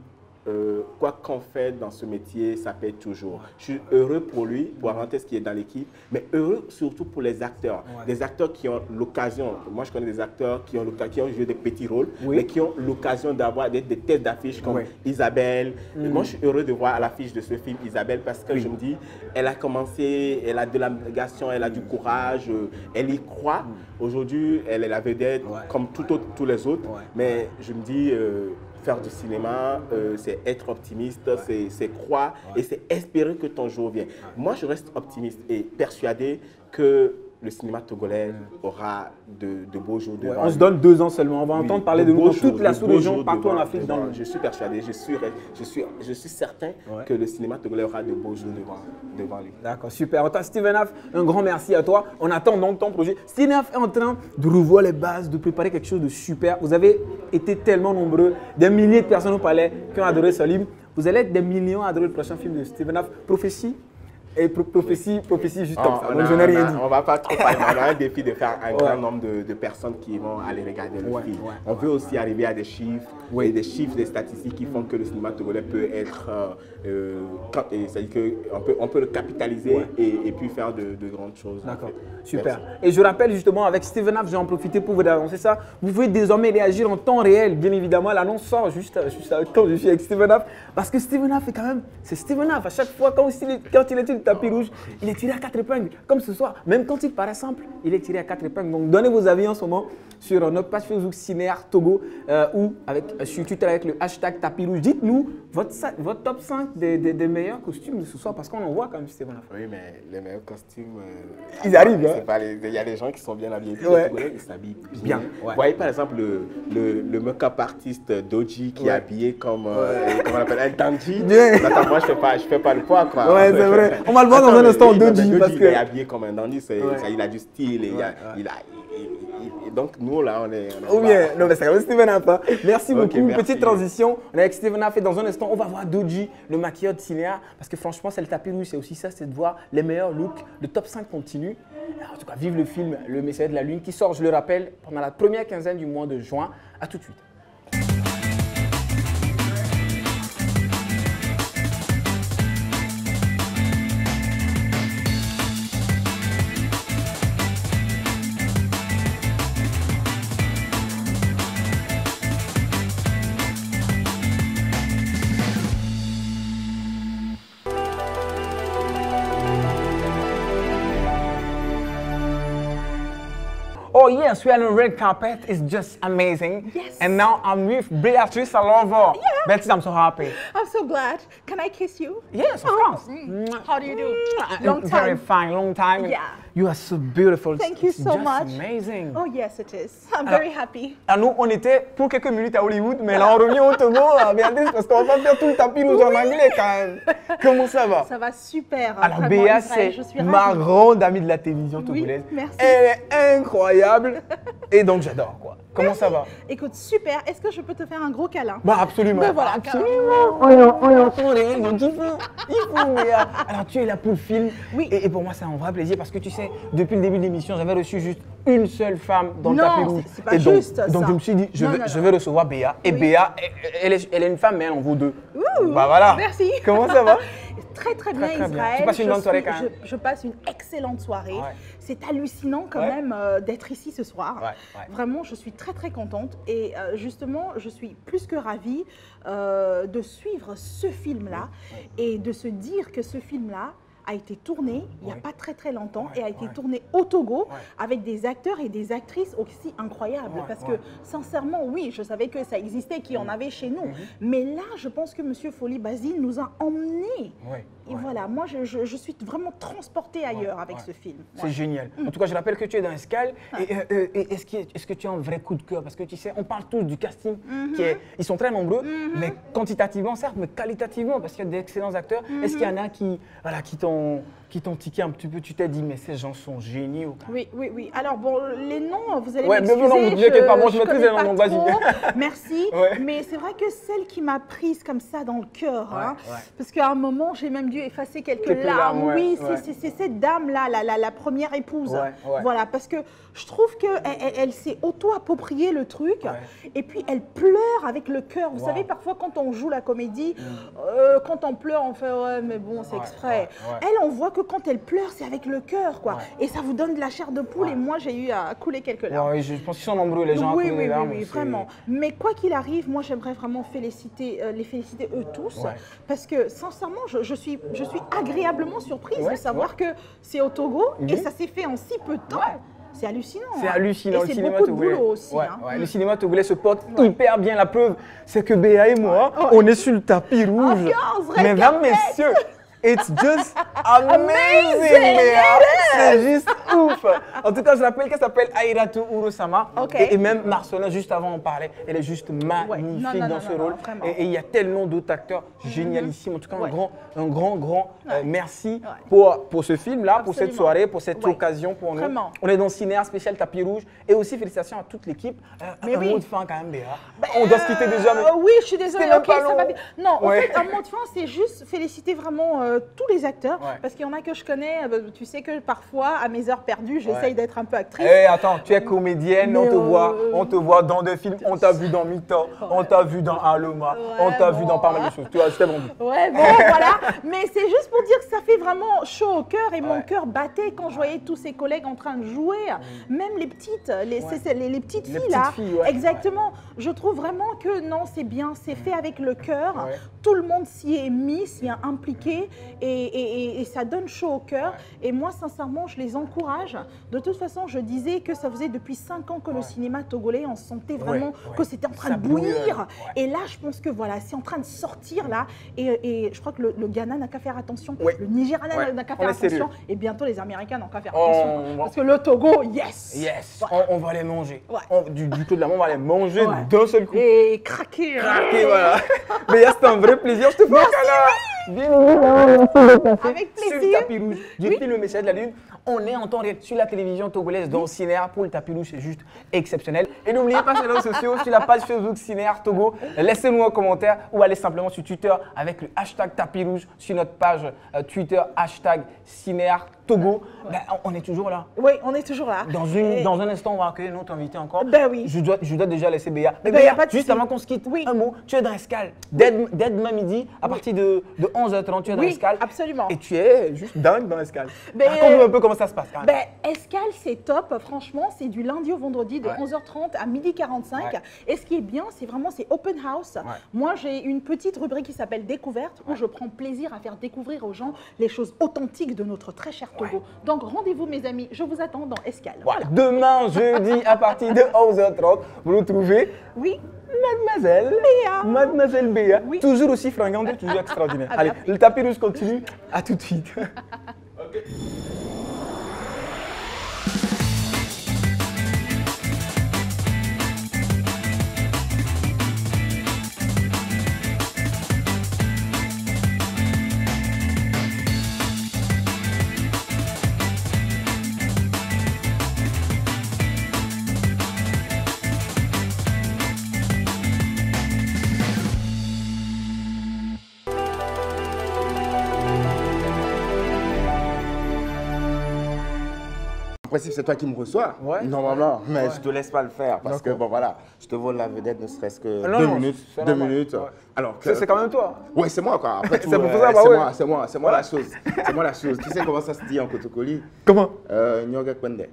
quoi qu'on fait dans ce métier, ça paye toujours. Je suis heureux pour lui, pour Arantes qui est dans l'équipe, mais heureux surtout pour les acteurs. Des acteurs qui ont l'occasion, moi je connais des acteurs qui ont joué des petits rôles, mais qui ont l'occasion d'avoir des têtes d'affiche comme Isabelle. Et moi je suis heureux de voir à l'affiche de ce film Isabelle parce que je me dis, elle a commencé, elle a de l'abnégation, elle a du courage, elle y croit. Aujourd'hui, elle est la vedette comme tous les autres, mais je me dis, faire du cinéma, c'est être optimiste, c'est croire et c'est espérer que ton jour vienne. Moi, je reste optimiste et persuadé que le cinéma togolais aura de beaux jours devant. On se donne 2 ans seulement. On va entendre parler de nous dans toute la sous-région, partout en Afrique. Je suis persuadé, je suis certain que le cinéma togolais aura de beaux jours devant lui. D'accord, super. Steven Af, un grand merci à toi. On attend donc ton projet. Steven Af est en train de revoir les bases, de préparer quelque chose de super. Vous avez été tellement nombreux, des milliers de personnes au palais qui ont adoré ce livre. Vous allez être des millions à adorer le prochain film de Steven Af, Prophétie. Et prophétie juste comme ça. Donc je n'ai rien dit. On ne va pas trop parler. On a un défi de faire un grand nombre de personnes qui vont aller regarder le film. On veut aussi arriver à des chiffres, et des chiffres, des statistiques qui font que le cinéma togolais peut être, c'est-à-dire qu'on peut le capitaliser et puis faire de grandes choses. D'accord, super. Et je rappelle justement avec Steven Af, j'ai en profité pour vous annoncer ça. Vous pouvez désormais réagir en temps réel. Bien évidemment, l'annonce sort juste quand je suis avec Steven Af. Parce que Steven Af est quand même, c'est Steven Af. À chaque fois, quand il est tapis rouge, il est tiré à 4 épingles, comme ce soir. Même quand il paraît simple, il est tiré à 4 épingles. Donc donnez vos avis en ce moment sur notre page Facebook Cinéart Togo ou sur Twitter avec le hashtag tapis rouge. Dites-nous votre top 5 des meilleurs costumes de ce soir parce qu'on en voit quand même Steven Af. Oui, mais les meilleurs costumes, ils arrivent. Il y a des gens qui sont bien habillés. Les Togolais, ils s'habillent bien. Vous voyez par exemple le make-up artiste Doji qui est habillé comme comment on appelle un dandy. Attends, moi je fais pas le poids quoi. Ouais, c'est vrai. On va le voir dans un instant Doji parce que il est habillé comme un dandy, il a du style et donc nous là on est bien. Non mais c'est quand même Steven Af. Merci beaucoup. Merci. Petite transition. On est avec Steven Af et dans un instant on va voir Doji, le maquilleur de cinéa parce que franchement c'est le tapis rouge, c'est aussi ça, c'est de voir les meilleurs looks. Le top 5 continue. Alors, en tout cas, vive le film Le Messager de la Lune qui sort, je le rappelle, pendant la première quinzaine du mois de juin. À tout de suite. Oh yes, we are on the red carpet. It's just amazing. Yes. And now I'm with Beatrice Alonso. Yeah. Betty, I'm so happy. I'm so glad. Can I kiss you? Yes, of course. How do you do? Long time. Very fine, long time. Yeah. You are so beautiful. Thank you so much. It's amazing. Oh yes, it is. I'm very happy. Alors, nous, on était pour quelques minutes à Hollywood, mais là, on revient au Togo, Béatrice, parce qu'on va pas faire tout le tapis rouge en anglais quand même. Comment ça va? Ça va super. Alors, Béa, c'est ma grande amie de la télévision togolaise. Oui, merci. Elle est incroyable. Et donc, j'adore, quoi. Comment ça va? Écoute, super. Est-ce que je peux te faire un gros câlin? Bah, absolument. Ben voilà, absolument. On entend rien, donc il faut, Béa. Alors, tu es là pour le film. Oui. Et pour moi, c'est un vrai plaisir parce que tu sais, depuis le début de l'émission, j'avais reçu juste une seule femme dans le tapis rouge. Non, c'est pas juste ça. Donc, je me suis dit, je vais recevoir Béa. Et Béa, elle est une femme, mais elle en vaut 2. Bah voilà. Merci. Comment ça va? Très très bien, Israël. Tu passes une bonne soirée quand même? Je passe une excellente soirée. Ouais. C'est hallucinant quand même d'être ici ce soir. Ouais. Vraiment, je suis très très contente et justement, je suis plus que ravie de suivre ce film-là et de se dire que ce film-là a été tourné il n'y a pas très très longtemps et a été tourné au Togo avec des acteurs et des actrices aussi incroyables parce que sincèrement oui, je savais que ça existait, qu'il y en avait chez nous, mais là je pense que Monsieur Foli Basile nous a emmenés et voilà, moi je suis vraiment transportée ailleurs avec ce film. C'est génial. En tout cas, je rappelle que tu es dans Escale et est-ce que tu as un vrai coup de cœur parce que tu sais, on parle tous du casting ils sont très nombreux, mais quantitativement certes, mais qualitativement parce qu'il y a d'excellents acteurs. Est-ce qu'il y en a qui t'ont tiqué un petit peu, tu t'es dit mais ces gens sont géniaux. Oui. Alors bon, les noms, vous allez m'excuser. Non, vous inquiétez pas, moi je maîtrise les noms, vas-y. Merci, mais c'est vrai que celle qui m'a prise comme ça dans le cœur, parce qu'à un moment j'ai même dû dû effacer quelques larmes. Ouais, oui, ouais. c'est cette dame-là, la première épouse. Ouais, ouais. Voilà, parce que je trouve qu'elle s'est auto-approprié le truc et puis elle pleure avec le cœur. Vous savez, parfois quand on joue la comédie, quand on pleure, on fait ouais, mais bon, c'est exprès. Elle, on voit que quand elle pleure, c'est avec le cœur, quoi. Et ça vous donne de la chair de poule et moi, j'ai eu à couler quelques larmes. Oui, je pense qu'ils sont nombreux, les gens à couler des larmes. Oui, vraiment. Mais quoi qu'il arrive, moi, j'aimerais vraiment les féliciter eux tous parce que sincèrement, je suis agréablement surprise de savoir que c'est au Togo et ça s'est fait en si peu de temps. C'est hallucinant. C'est hallucinant. Et c'est beaucoup de boulot aussi. Le cinéma togolais se porte hyper bien. La preuve, c'est que Béa et moi, on est sur le tapis rouge. Mesdames, messieurs, it's just amazing, Béa. C'est juste ouf. En tout cas, je rappelle qu'elle s'appelle Aïratou Urosama. Et même Marcelin, juste avant, on parlait. Elle est juste magnifique dans ce rôle. Et il y a tellement d'autres acteurs génialissimes. En tout cas, un grand merci pour ce film-là, pour cette soirée, pour cette occasion pour nous. On est dans Cinéa spécial Tapis Rouge. Et aussi, félicitations à toute l'équipe. Un mot de fin quand même, Béa. On doit se quitter déjà. Oui, je suis désolée. Ok, ça va bien. Non, en fait, un mot de fin, c'est juste féliciter vraiment tous les acteurs. Parce qu'il y en a que je connais. Tu sais que parfois, à mes heures perdues, j'essaye d'être un peu actrice. Attends, tu es comédienne, on te voit dans des films, on t'a vu dans Mito, on t'a vu dans Aloma, on t'a vu dans pas mal de choses. Tu vois, je t'ai vendu. Ouais, bon, voilà. Mais c'est juste pour dire que ça fait vraiment chaud au cœur et mon cœur battait quand je voyais tous ces collègues en train de jouer, même les petites, les petites filles là. Exactement. Je trouve vraiment que non, c'est bien, c'est fait avec le cœur. Tout le monde s'y est mis, s'y est impliqué et ça donne chaud au cœur. Et moi, sincèrement, je les encourage. De toute façon, je disais que ça faisait depuis 5 ans que le cinéma togolais, on sentait vraiment que c'était en train de bouillir. Et là, je pense que voilà, c'est en train de sortir là. Et je crois que le Ghana n'a qu'à faire attention, le Nigeria n'a qu'à faire attention. Et bientôt, les Américains n'ont qu'à faire attention. Parce que le Togo, yes. On va les manger. Du coup de la main, on va les manger d'un seul coup. Et craquer. Voilà. Mais c'était un vrai plaisir. Je te fais un câlin. Avec plaisir. Sur le tapis rouge du film Le Message de la Lune, on est en temps réel sur la télévision togolaise dans Cinéar pour le tapis rouge, c'est juste exceptionnel. Et n'oubliez pas sur les réseaux sociaux, sur la page Facebook Cinéar Togo, laissez-nous un commentaire ou allez simplement sur Twitter avec le hashtag tapis rouge sur notre page Twitter hashtag Cinéar Togo. Ben, on est toujours là. Oui, on est toujours là. Dans un instant, on va accueillir notre invité encore. Ben oui. Je dois déjà laisser Béa. Mais Béa, juste avant qu'on se quitte, un mot. Tu es dans Escale. Dès demain midi, à partir de 11h30, tu es dans Escale. Oui, absolument. Et tu es juste dingue dans Escale. Raconte-nous un peu comment ça se passe. Escale, c'est top. Franchement, c'est du lundi au vendredi de 11h30 à 12h45. Et ce qui est bien, c'est open house. Moi, j'ai une petite rubrique qui s'appelle Découverte où je prends plaisir à faire découvrir aux gens les choses authentiques de notre très cher Togo. Donc, rendez-vous, mes amis. Je vous attends dans Escale. Voilà. Demain, jeudi, à partir de 11h30, vous retrouvez Mademoiselle Béa. Toujours aussi fringante, toujours extraordinaire. Allez, le tapis rouge continue. À tout de suite. En principe, c'est toi qui me reçois, normalement, mais je te laisse pas le faire parce que, bon, voilà, je te vole la vedette ne serait-ce que 2 minutes. Alors c'est quand même toi. Ouais, c'est moi, quoi. Après tout, c'est moi la chose. C'est moi la chose. Tu sais comment ça se dit en Kotokoli? Comment? Nyoga Kwende.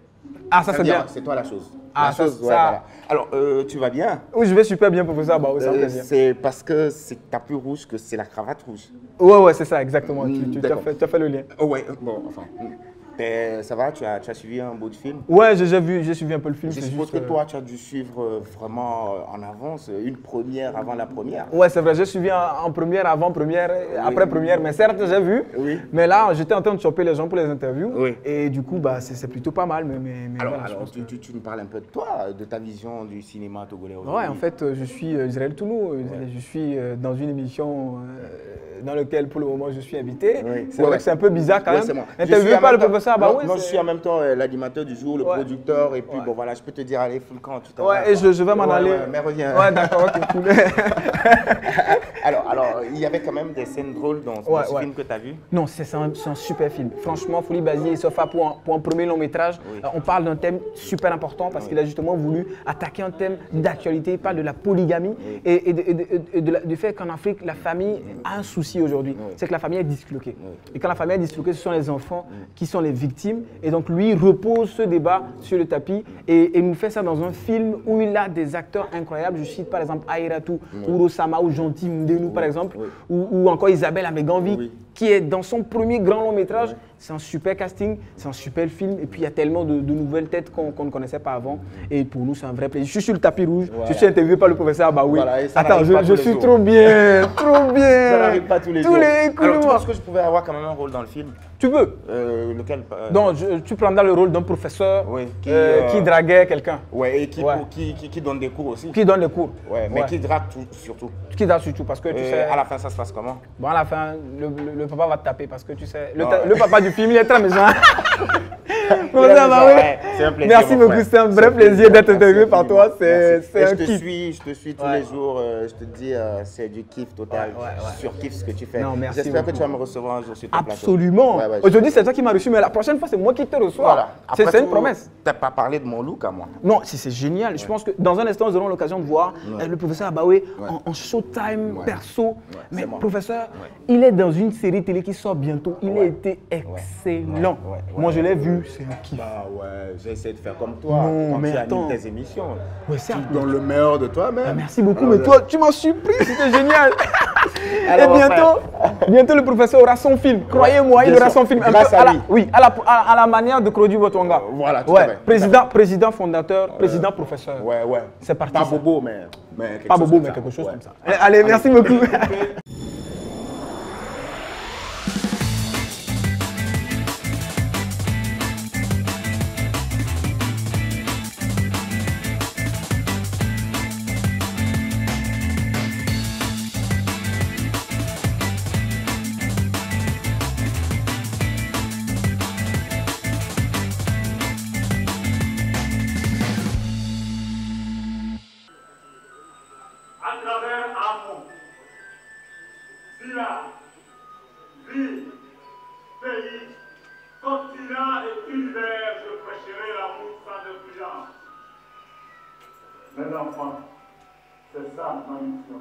Ah, ça c'est bien. C'est toi la chose. Ah, la chose, voilà. Alors, tu vas bien? Oui, je vais super bien, professeur. C'est parce que c'est tapis rouge que c'est la cravate rouge. Ouais, c'est ça, exactement. Tu as fait le lien. Ouais, bon, enfin. Ça va, tu as suivi un bout de film? Ouais, j'ai suivi un peu le film. Je suppose que toi, tu as dû suivre vraiment en avance, une première avant la première. Ouais, c'est vrai, j'ai suivi en première, avant première, après première, mais certes, j'ai vu. Mais là, j'étais en train de choper les gens pour les interviews. Et du coup, c'est plutôt pas mal. Alors, tu nous parles un peu de toi, de ta vision du cinéma togolais aujourd'hui. Ouais, en fait, je suis Israël Tounou. Je suis dans une émission dans laquelle, pour le moment, je suis invité. C'est vrai que c'est un peu bizarre quand même. Interviewé par le professeur professeur Abaoui. Moi, je suis en même temps l'animateur du jour, le producteur, et puis bon, voilà, je peux te dire, allez, quand tu t'en Ouais, et je vais m'en aller. Mais reviens. Ouais, d'accord, ok, cool. Alors, il y avait quand même des scènes drôles dans ce film que tu as vu? Non, c'est un super film. Franchement, Folie Basier et Sofa, pour un premier long métrage, on parle d'un thème super important parce qu'il a justement voulu attaquer un thème d'actualité. Il parle de la polygamie et du fait qu'en Afrique, la famille a un souci aujourd'hui. C'est que la famille est disloquée. Et quand la famille est disloquée, ce sont les enfants qui sont les victimes. Et donc, lui repose ce débat sur le tapis et nous fait ça dans un film où il a des acteurs incroyables. Je cite par exemple Aïratou, ou Rosama, ou Gentil Mdenu, par exemple, ou encore Isabelle Améganvi, qui est dans son premier grand long métrage. C'est un super casting, c'est un super film. Et puis il y a tellement de nouvelles têtes qu'on ne connaissait pas avant. Et pour nous, c'est un vrai plaisir. Je suis sur le tapis rouge, je suis interviewé par le professeur Abaoui. Attends, je suis trop bien, trop bien. Ça n'arrive pas tous les jours. Alors, tu penses que je pouvais avoir quand même un rôle dans le film? Tu veux? Lequel? Donc, tu prendras le rôle d'un professeur qui draguait quelqu'un. Ouais, et qui donne des cours aussi. Qui donne des cours. Ouais, mais qui drague surtout. Qui drague surtout, parce que tu sais... À la fin, ça se passe comment? Bon, à la fin, le papa va te taper, parce que tu sais... Le papa du film, il est très méchant. C'est un plaisir. Merci beaucoup, c'est un vrai plaisir d'être interviewé par toi. C'est un kiff. Je te suis tous les jours. Je te dis, c'est du kiff total. Je surkiffe ce que tu fais. J'espère que tu vas me recevoir un jour sur ton plateau. Absolument. Aujourd'hui, c'est toi qui m'as reçu, mais la prochaine fois, c'est moi qui te reçois. Voilà. C'est une promesse. Tu n'as pas parlé de mon look à moi. Non, c'est génial. Je pense que dans un instant, nous aurons l'occasion de voir le professeur Abaoui en showtime, perso. Mais professeur, il est dans une série télé qui sort bientôt. Il a été excellent. Moi, je l'ai vu, c'est un kiff. Bah ouais, j'ai essayé de faire comme toi. Non, mais tu attends. animes tes émissions. Ouais, certes. Tu donnes le meilleur de toi-même. Merci beaucoup, mais toi, tu m'as surpris, c'était génial. Et bientôt, le professeur aura son film. Croyez-moi, il aura son film. À la manière de Claudio Botonga. Voilà, tout à fait. Président fondateur, président professeur. Ouais. C'est parti. Pas bobo, mais quelque chose comme ça. Allez, merci beaucoup. Mes enfants, c'est ça ma mission.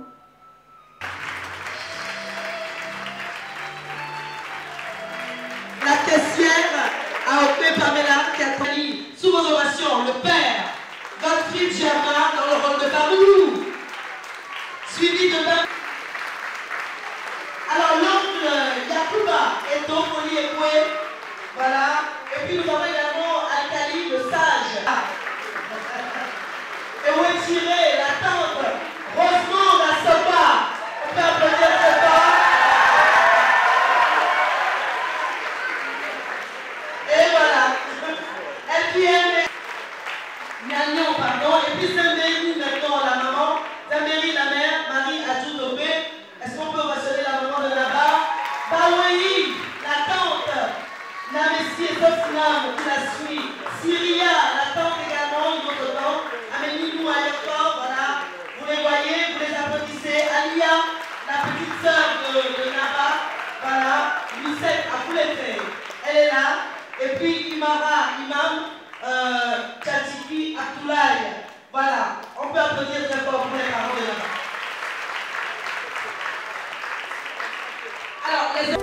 La caissière a opté Pamela Catherine. Sous vos ovations, le père Gottfried Germain dans le rôle de Barou. Suivi de alors l'oncle Yakuba est au Folie Ekwe. Voilà. Et puis nous avons également Alkali le sage. Et où est tirée la tante Rosemont la Sopa. On peut applaudir Sopa. Et voilà. Elle qui aime Nagnon, pardon. Et puis Zambéry maintenant la maman. Zambéry la mère, Marie Adjoudobé. Est-ce qu'on peut ovationner la maman de là-bas? Baouéi, la tante. Namessi et Sofnam qui la suit. Syria, la tante également, une autre tante. Amélie Ayokor, voilà. Vous les voyez, vous les applaudissez. Alia, la petite sœur de Naba, voilà. Lucette à Pouleté, elle est là. Et puis Imara, Imam, Tchatiki, Abdoulaye. Voilà, on peut applaudir très fort pour les parents de Naba. Alors, les...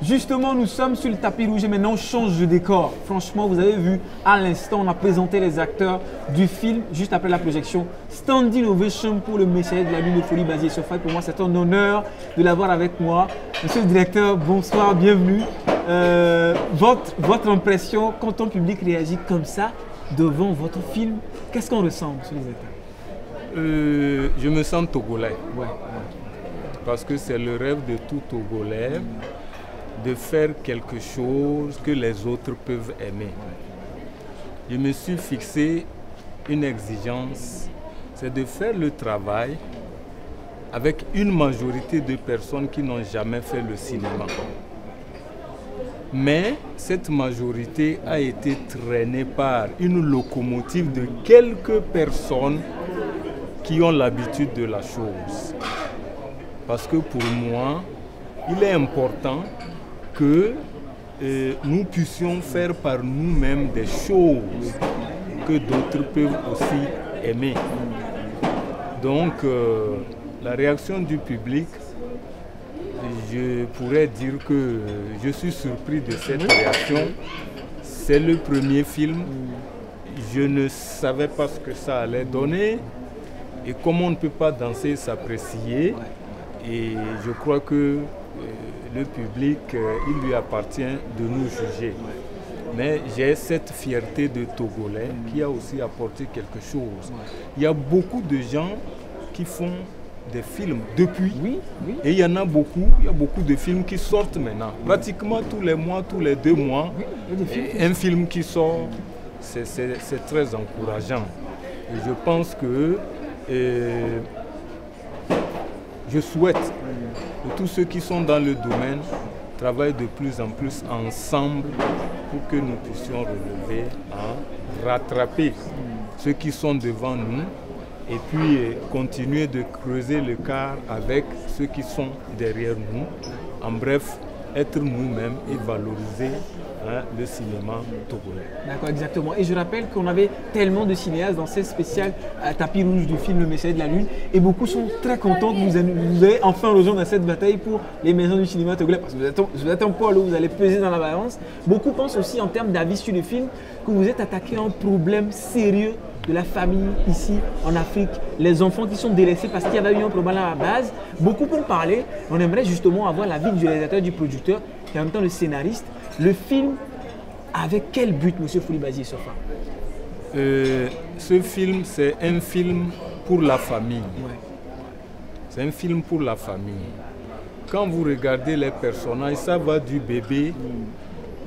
Justement, nous sommes sur le tapis rouge et maintenant on change de décor. Franchement, vous avez vu, à l'instant, on a présenté les acteurs du film juste après la projection. Standing ovation pour le Messager de la Lune de Folie Basier sur Sofa. Pour moi, c'est un honneur de l'avoir avec moi. Monsieur le directeur, bonsoir, bienvenue. Votre impression quand un public réagit comme ça devant votre film, qu'est-ce qu'on ressent, monsieur le directeur? Je me sens togolais. Parce que c'est le rêve de tout Togolais de faire quelque chose que les autres peuvent aimer. Je me suis fixé une exigence, c'est de faire le travail avec une majorité de personnes qui n'ont jamais fait le cinéma. Mais cette majorité a été traînée par une locomotive de quelques personnes qui ont l'habitude de la chose. Parce que pour moi, il est important que nous puissions faire par nous-mêmes des choses que d'autres peuvent aussi aimer. Donc, la réaction du public, je pourrais dire que je suis surpris de cette réaction. C'est le premier film. Je ne savais pas ce que ça allait donner. Et comme on ne peut pas danser, s'apprécier. Et je crois que le public, il lui appartient de nous juger. Mais j'ai cette fierté de Togolais qui a aussi apporté quelque chose. Il y a beaucoup de gens qui font des films depuis, et il y en a beaucoup, il y a beaucoup de films qui sortent maintenant. Pratiquement tous les mois, tous les 2 mois, un film qui sort, c'est très encourageant. Et je pense que je souhaite que tous ceux qui sont dans le domaine travaillent de plus en plus ensemble pour que nous puissions relever, rattraper ceux qui sont devant nous et puis continuer de creuser l'écart avec ceux qui sont derrière nous. En bref, être nous-mêmes et valoriser le cinéma togolais. D'accord, exactement. Et je rappelle qu'on avait tellement de cinéastes dans cette spéciale tapis rouge du film Le Messager de la Lune, et beaucoup sont très contents que vous ayez enfin rejoint dans cette bataille pour les maisons du cinéma togolais, parce que vous êtes un pôle où vous allez peser dans la balance. Beaucoup pensent aussi en termes d'avis sur le film que vous êtes attaqué à un problème sérieux de la famille ici en Afrique, les enfants qui sont délaissés parce qu'il y avait eu un problème à la base. Beaucoup ont parlé, on aimerait justement avoir l'avis du réalisateur, du producteur et en même temps le scénariste. Le film, avec quel but, M. Foulibazi Sofa? Ce film, c'est un film pour la famille. C'est un film pour la famille. Quand vous regardez les personnages, ça va du bébé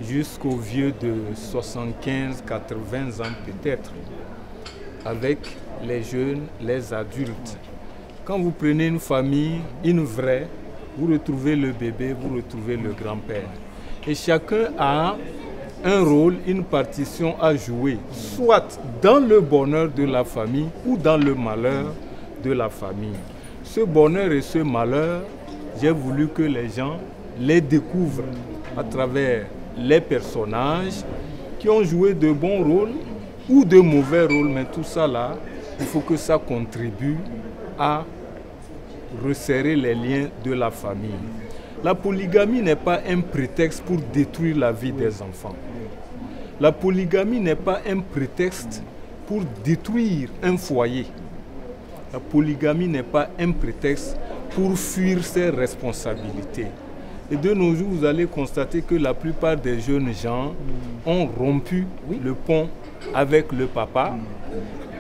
jusqu'au vieux de 75, 80 ans peut-être, avec les jeunes, les adultes. Quand vous prenez une famille, une vraie, vous retrouvez le bébé, vous retrouvez le grand-père. Et chacun a un rôle, une partition à jouer, soit dans le bonheur de la famille ou dans le malheur de la famille. Ce bonheur et ce malheur, j'ai voulu que les gens les découvrent à travers les personnages qui ont joué de bons rôles ou de mauvais rôles, mais tout ça là, il faut que ça contribue à resserrer les liens de la famille. La polygamie n'est pas un prétexte pour détruire la vie des enfants. La polygamie n'est pas un prétexte pour détruire un foyer. La polygamie n'est pas un prétexte pour fuir ses responsabilités. Et de nos jours, vous allez constater que la plupart des jeunes gens ont rompu le pont avec le papa.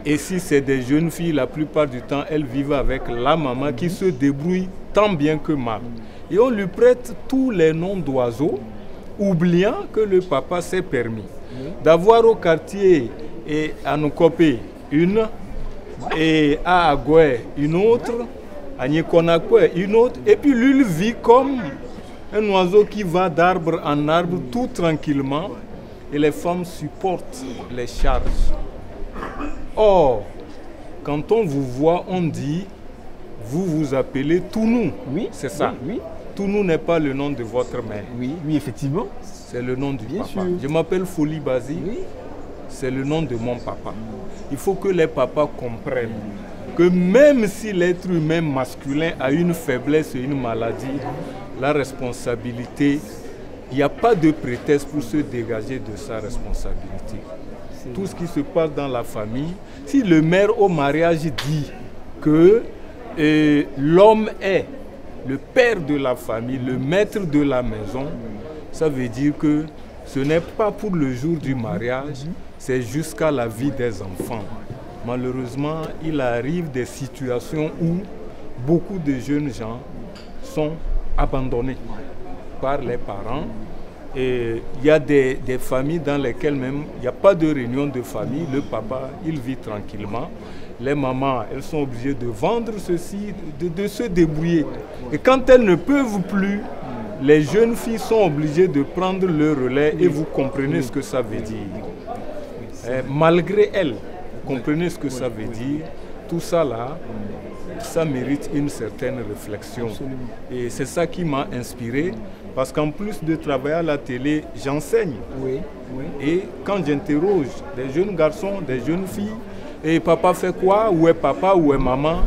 Et si c'est des jeunes filles, la plupart du temps, elles vivent avec la maman qui se débrouille tant bien que mal. Et on lui prête tous les noms d'oiseaux, oubliant que le papa s'est permis d'avoir au quartier et à Nokopé une, et à Agoué une autre, à Nyekonakwe une autre, et puis lui vit comme un oiseau qui va d'arbre en arbre tout tranquillement, et les femmes supportent les charges. Or, quand on vous voit, on dit, vous vous appelez Tounou. Oui, c'est ça. Oui. Tounou n'est pas le nom de votre mère. Oui, oui, effectivement. C'est le nom du Bien papa. sûr. Je m'appelle Foulibazi. Oui. C'est le nom de mon papa. Il faut que les papas comprennent que même si l'être humain masculin a une faiblesse et une maladie, la responsabilité, il n'y a pas de prétexte pour se dégager de sa responsabilité. Tout ce qui se passe dans la famille, si le maire au mariage dit que l'homme est le père de la famille, le maître de la maison, ça veut dire que ce n'est pas pour le jour du mariage, c'est jusqu'à la vie des enfants. Malheureusement, il arrive des situations où beaucoup de jeunes gens sont abandonnés par les parents. Et il y a des familles dans lesquelles même il n'y a pas de réunion de famille. Le papa, il vit tranquillement. les mamans, elles sont obligées de vendre ceci, de se débrouiller. Et quand elles ne peuvent plus, les jeunes filles sont obligées de prendre le relais et vous comprenez ce que ça veut dire. Malgré elles, vous comprenez ce que ça veut dire. Tout ça là, ça mérite une certaine réflexion. Et c'est ça qui m'a inspiré, parce qu'en plus de travailler à la télé, j'enseigne. Et quand j'interroge des jeunes garçons, des jeunes filles, et papa fait quoi? Où est papa? Où est maman?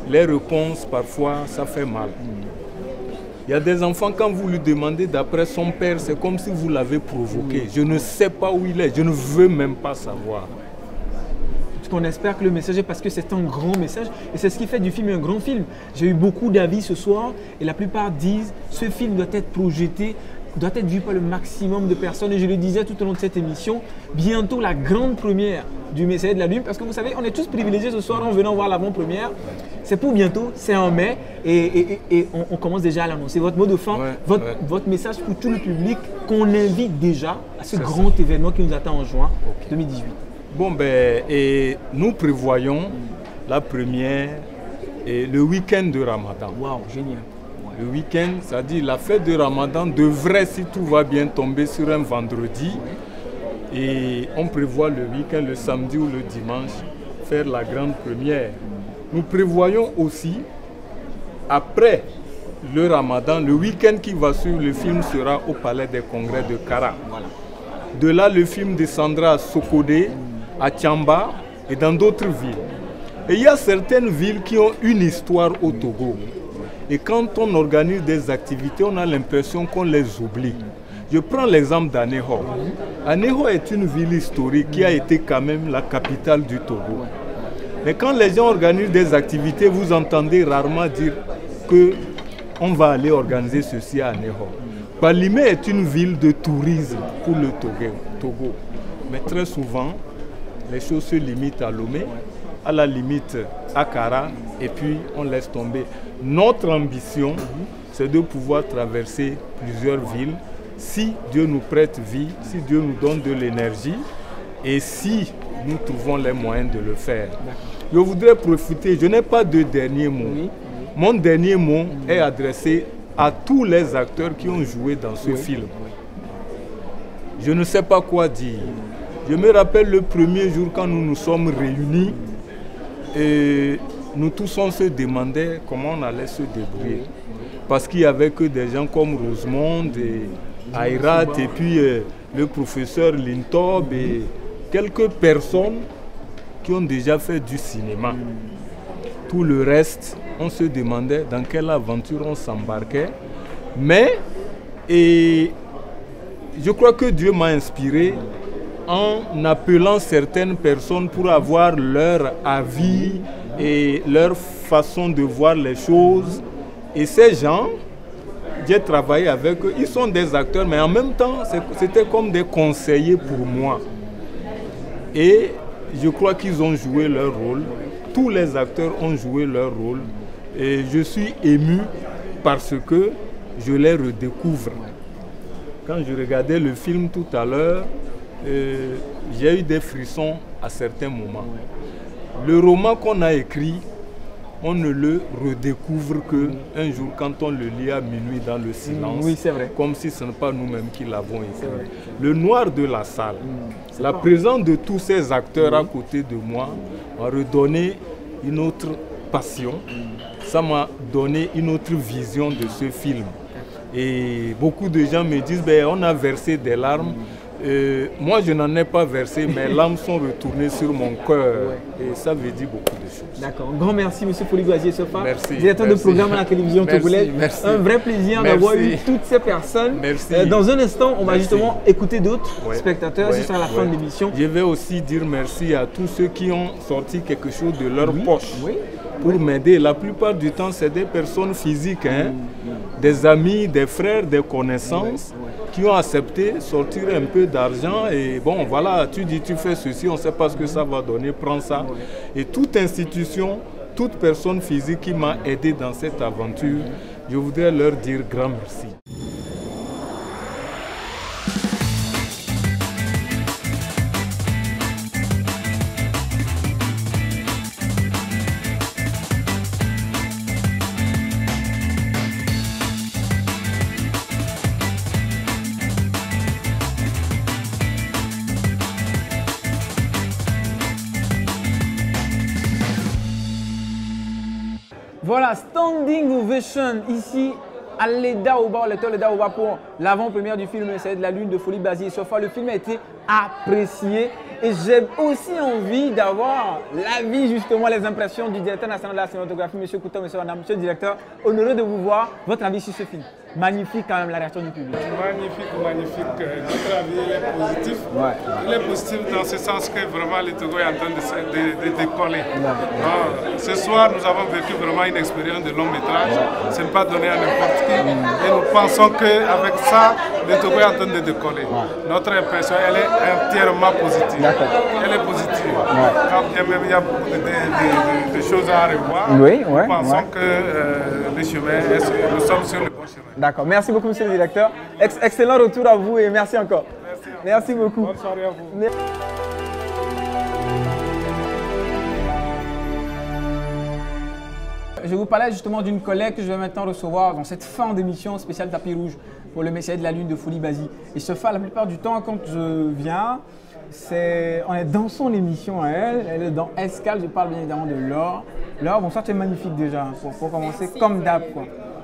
Les réponses, parfois, ça fait mal. Il y a des enfants, quand vous lui demandez d'après son père, c'est comme si vous l'avez provoqué. Je ne sais pas où il est, je ne veux même pas savoir. On espère que le message est parce que c'est un grand message et c'est ce qui fait du film un grand film. J'ai eu beaucoup d'avis ce soir et la plupart disent ce film doit être projeté, doit être vu par le maximum de personnes et je le disais tout au long de cette émission, bientôt la grande première du Messager de la Lune parce que vous savez, on est tous privilégiés ce soir en venant voir l'avant-première. C'est pour bientôt, c'est en mai et on commence déjà à l'annoncer. Votre mot de fin, votre message pour tout le public qu'on invite déjà à ce grand événement qui nous attend en juin 2018. Bon, ben, et nous prévoyons la première et le week-end de Ramadan. Waouh, génial. Le week-end, c'est-à-dire la fête de Ramadan devrait, si tout va bien, tomber sur un vendredi. Et on prévoit le week-end, le samedi ou le dimanche, faire la grande première. Nous prévoyons aussi, après le Ramadan, le week-end qui va suivre, le film sera au Palais des Congrès de Kara. De là, le film descendra à Sokodé, à Tchamba et dans d'autres villes. Et il y a certaines villes qui ont une histoire au Togo. Et quand on organise des activités, on a l'impression qu'on les oublie. Je prends l'exemple d'Aného. Aného est une ville historique qui a été quand même la capitale du Togo. Mais quand les gens organisent des activités, vous entendez rarement dire qu'on va aller organiser ceci à Aného. Balimé est une ville de tourisme pour le Togo. Mais très souvent, les choses se limitent à Lomé, à la limite à Kara, et puis on laisse tomber. Notre ambition, c'est de pouvoir traverser plusieurs villes, si Dieu nous prête vie, si Dieu nous donne de l'énergie, et si nous trouvons les moyens de le faire. Je voudrais profiter, je n'ai pas de dernier mot. Mon dernier mot est adressé à tous les acteurs qui ont joué dans ce film. Je ne sais pas quoi dire. Je me rappelle le premier jour quand nous nous sommes réunis et nous tous on se demandait comment on allait se débrouiller. Parce qu'il n'y avait que des gens comme Rosemonde et Ayrat et puis le professeur Lintob et quelques personnes qui ont déjà fait du cinéma. Tout le reste, on se demandait dans quelle aventure on s'embarquait. Mais, et je crois que Dieu m'a inspiré en appelant certaines personnes pour avoir leur avis et leur façon de voir les choses. Et ces gens, j'ai travaillé avec eux, ils sont des acteurs, mais en même temps, c'était comme des conseillers pour moi. Et je crois qu'ils ont joué leur rôle. Tous les acteurs ont joué leur rôle. Et je suis ému parce que je les redécouvre. Quand je regardais le film tout à l'heure, j'ai eu des frissons à certains moments. Le roman qu'on a écrit, on ne le redécouvre qu'un jour quand on le lit à minuit dans le silence, oui, c'est vrai. Comme si ce n'est pas nous-mêmes qui l'avons écrit. Le noir de la salle, la présence de tous ces acteurs à côté de moi m'a redonné une autre passion, ça m'a donné une autre vision de ce film. Et beaucoup de gens me disent, ben, on a versé des larmes. Moi, je n'en ai pas versé, mais les larmes sont retournées sur mon cœur. Et ça veut dire beaucoup de choses. D'accord. Un grand merci, M. Foligoisier Sofa, merci, directeur de programme à la télévision togolaise. Merci. Un vrai plaisir d'avoir eu toutes ces personnes. Merci. Dans un instant, on va justement écouter d'autres spectateurs. Ce sera la fin de l'émission. Je vais aussi dire merci à tous ceux qui ont sorti quelque chose de leur poche pour m'aider. La plupart du temps, c'est des personnes physiques, hein, des amis, des frères, des connaissances qui ont accepté de sortir un peu d'argent. Et bon, voilà, tu dis, tu fais ceci, on ne sait pas ce que ça va donner, prends ça. Et toute institution, toute personne physique qui m'a aidé dans cette aventure, je voudrais leur dire grand merci. Voilà, standing ovation ici à l'Edaoba, l'étoile l'Edaoba pour l'avant-première du film C'est de la Lune de Folie Basile et Sofa. Le film a été apprécié et j'ai aussi envie d'avoir l'avis, justement, les impressions du directeur national de la cinématographie, M. Kouta, monsieur le directeur. Honoré de vous voir, votre avis sur ce film. Magnifique quand même la réaction du public. Magnifique. Notre avis est positif. Ouais. Il est positif dans ce sens que vraiment le Togo est en train de décoller. Ouais. Ce soir, nous avons vécu vraiment une expérience de long métrage. Ce n'est pas donné à n'importe qui. Et nous pensons qu'avec ça, le Togo est en train de décoller. Ouais. Notre impression, elle est entièrement positive. Elle est positive. Ouais. Quand bien même il y a beaucoup de choses à revoir, nous pensons que le chemin, nous sommes sur le bon chemin. D'accord, merci beaucoup monsieur le directeur. Excellent retour à vous et merci encore. Merci beaucoup. Bonne soirée à vous. Je vous parlais justement d'une collègue que je vais maintenant recevoir dans cette fin d'émission spéciale Tapis Rouge pour le Messier de la Lune de Folie Basile. Et ce fait, la plupart du temps, quand je viens, on est dans son émission à elle est dans Escale, je parle bien évidemment de Laure. Laure, bonsoir, tu es magnifique déjà, pour commencer. Merci, comme d'hab.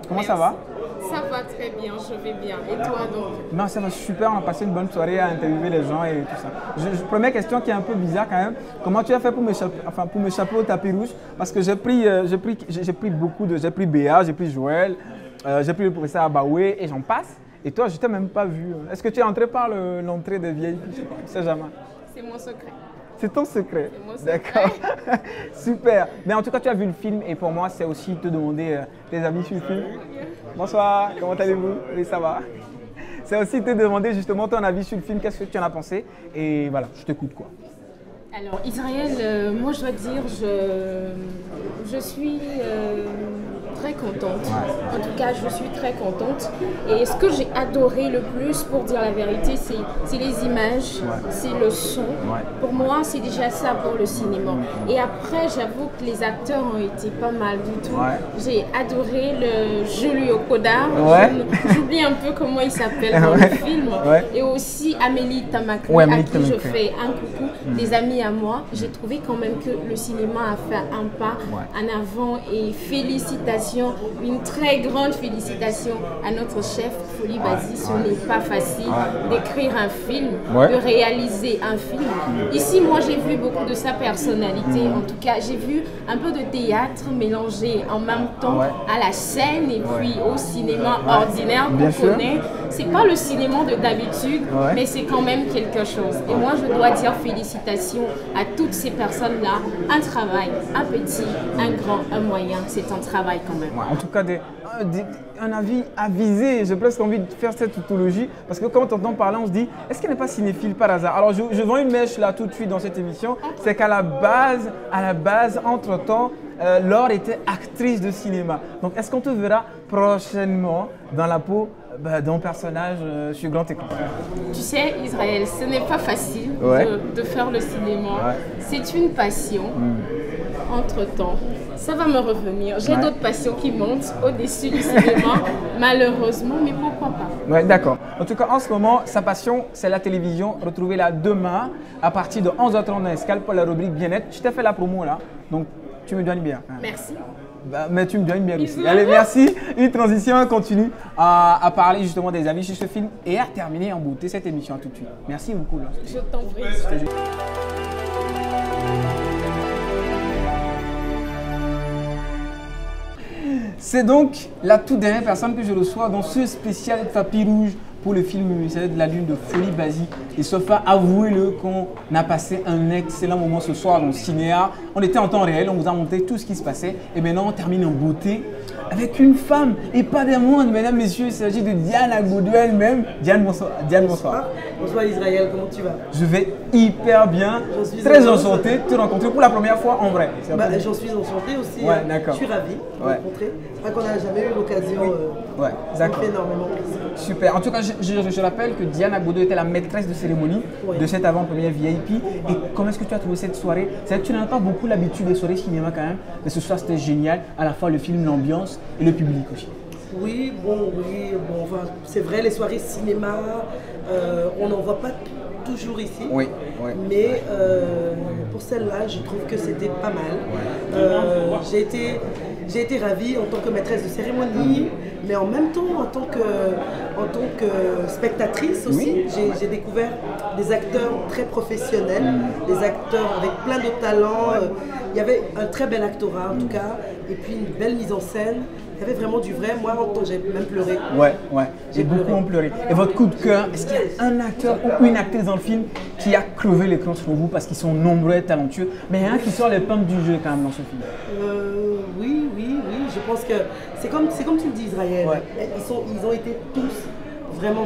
Comment ça va? Ça va très bien, je vais bien. Et toi donc? Non, ça va super, on a passé une bonne soirée à interviewer les gens et tout ça. Première question qui est un peu bizarre quand même, comment tu as fait pour m'échapper au tapis rouge? Parce que j'ai pris Béa, j'ai pris Joël, j'ai pris le professeur Abaoué et j'en passe. Et toi, je ne t'ai même pas vu. Est-ce que tu es entré par l'entrée des VIP? Je ne sais jamais. C'est mon secret. C'est ton secret? C'est mon secret. D'accord. Super. Mais en tout cas, tu as vu le film et pour moi, c'est aussi te demander tes avis sur le film. Bonsoir, comment allez-vous? Oui, ça va. C'est aussi te demander justement ton avis sur le film, qu'est-ce que tu en as pensé? Et voilà, je t'écoute quoi. Alors, Israël, moi je dois dire, je suis très contente. En tout cas, je suis très contente. Et ce que j'ai adoré le plus, pour dire la vérité, c'est les images, c'est le son. Pour moi, c'est déjà ça pour le cinéma. Et après, j'avoue que les acteurs ont été pas mal du tout. J'ai adoré le Julie Okoda. J'oublie un peu comment il s'appelle dans le film. Et aussi Amélie Tamakri, à qui je fais un coucou, des amis à moi. J'ai trouvé quand même que le cinéma a fait un pas en avant et félicitations, une très grande félicitation à notre chef Folie Basile. Ce n'est pas facile d'écrire un film, de réaliser un film. Ici, moi j'ai vu beaucoup de sa personnalité, en tout cas j'ai vu un peu de théâtre mélangé en même temps à la scène et puis au cinéma ordinaire qu'on connaît. C'est pas le cinéma de d'habitude, mais c'est quand même quelque chose. Et moi je dois dire félicitations à toutes ces personnes-là. Un travail, un petit, un grand, un moyen, c'est un travail quand même. En tout cas, un avis avisé. J'ai presque envie de faire cette tautologie parce que quand on entend parler, on se dit, est-ce qu'elle n'est pas cinéphile par hasard? Alors je vends une mèche là tout de suite dans cette émission. C'est qu'à la base, entre-temps, Laure était actrice de cinéma. Donc est-ce qu'on te verra prochainement dans la peau d'un personnage sur grand écran? Tu sais, Israël, ce n'est pas facile de faire le cinéma. C'est une passion. Entre-temps, ça va me revenir. J'ai d'autres passions qui montent au-dessus du cinéma, malheureusement, mais pourquoi pas? Ouais, d'accord. En tout cas, en ce moment, sa passion, c'est la télévision. Retrouvez-la demain à partir de 11h30 dans Escale pour la rubrique Bien-être. Je t'ai fait la promo là, donc tu me donnes bien. Merci. Mais tu me donnes bien aussi. Allez, merci. Une transition continue à parler justement des avis sur ce film et à terminer en beauté cette émission tout de suite. Merci beaucoup. Là. Je t'en prie. C'est donc la toute dernière personne que je reçois dans ce spécial Tapis Rouge pour le film Messier de la Lune de Folie Basile. Et Sofa, avouez-le qu'on a passé un excellent moment ce soir dans le cinéma. On était en temps réel, on vous a montré tout ce qui se passait. Et maintenant, on termine en beauté avec une femme et pas des moindres, mesdames, messieurs. Il s'agit de Diane Agbodou elle-même. Diane, bonsoir. Diane, bonsoir. Bonsoir Israël, comment tu vas? Je vais hyper bien. Très enchanté de te rencontrer pour la première fois en vrai. J'en suis enchanté aussi. Je suis ravi de te rencontrer. C'est vrai qu'on n'a jamais eu l'occasion. Ça me fait énormément plaisir. Super. En tout cas, je rappelle que Diane Agbodou était la maîtresse de cérémonie de cette avant-première VIP. Et comment est-ce que tu as trouvé cette soirée? C'est vrai que tu n'as pas beaucoup l'habitude des soirées cinéma quand même. Mais ce soir, c'était génial. À la fois le film, l'ambiance et le public aussi. Oui, enfin, c'est vrai, les soirées cinéma, on n'en voit pas toujours ici. Mais pour celle-là, je trouve que c'était pas mal. J'ai été j'ai été ravie en tant que maîtresse de cérémonie, mais en même temps en tant que spectatrice aussi. J'ai découvert des acteurs très professionnels, des acteurs avec plein de talents. Il y avait un très bel actorat en tout cas, et puis une belle mise en scène. Il y avait vraiment du vrai. Moi, en tant j'ai même pleuré. Ouais. J'ai beaucoup pleuré. Et votre coup de cœur, est-ce qu'il y a un acteur ou une actrice dans le film qui a crevé l'écran sur vous parce qu'ils sont nombreux et talentueux, mais il y en a qui sort les pommes du jeu quand même dans ce film? Oui. Je pense que c'est comme tu le dis, Israël. Ouais. Ils ont été tous vraiment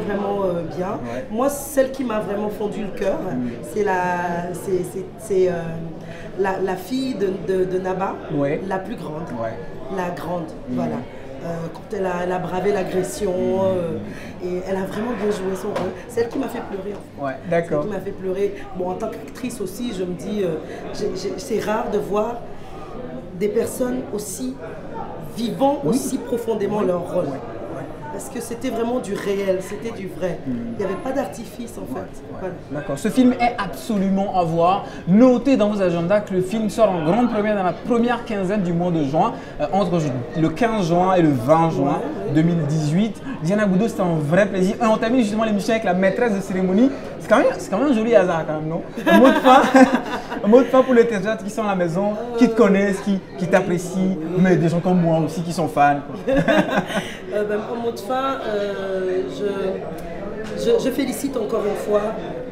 bien. Ouais. Moi, celle qui m'a vraiment fondu le cœur, c'est la fille de Naba, la plus grande. Ouais. La grande, voilà. Quand elle a bravé l'agression et elle a vraiment bien joué son rôle. Celle qui m'a fait pleurer. En fait. Ouais, d'accord. Celle qui m'a fait pleurer. Bon, en tant qu'actrice aussi, je me dis, c'est rare de voir des personnes aussi vivant aussi profondément leur rôle. Parce que c'était vraiment du réel, c'était du vrai. Il n'y avait pas d'artifice en fait. Voilà. D'accord. Ce film est absolument à voir. Notez dans vos agendas que le film sort en grande première dans la première quinzaine du mois de juin, entre le 15 juin et le 20 juin 2018. Diana Goudou, c'était un vrai plaisir. On termine justement l'émission avec la maîtresse de cérémonie. C'est quand même un joli hasard quand même, non? Un mot de fin pour les téléspectateurs qui sont à la maison, qui te connaissent, qui t'apprécient, mais des gens comme moi aussi qui sont fans. En mot de fin, je félicite encore une fois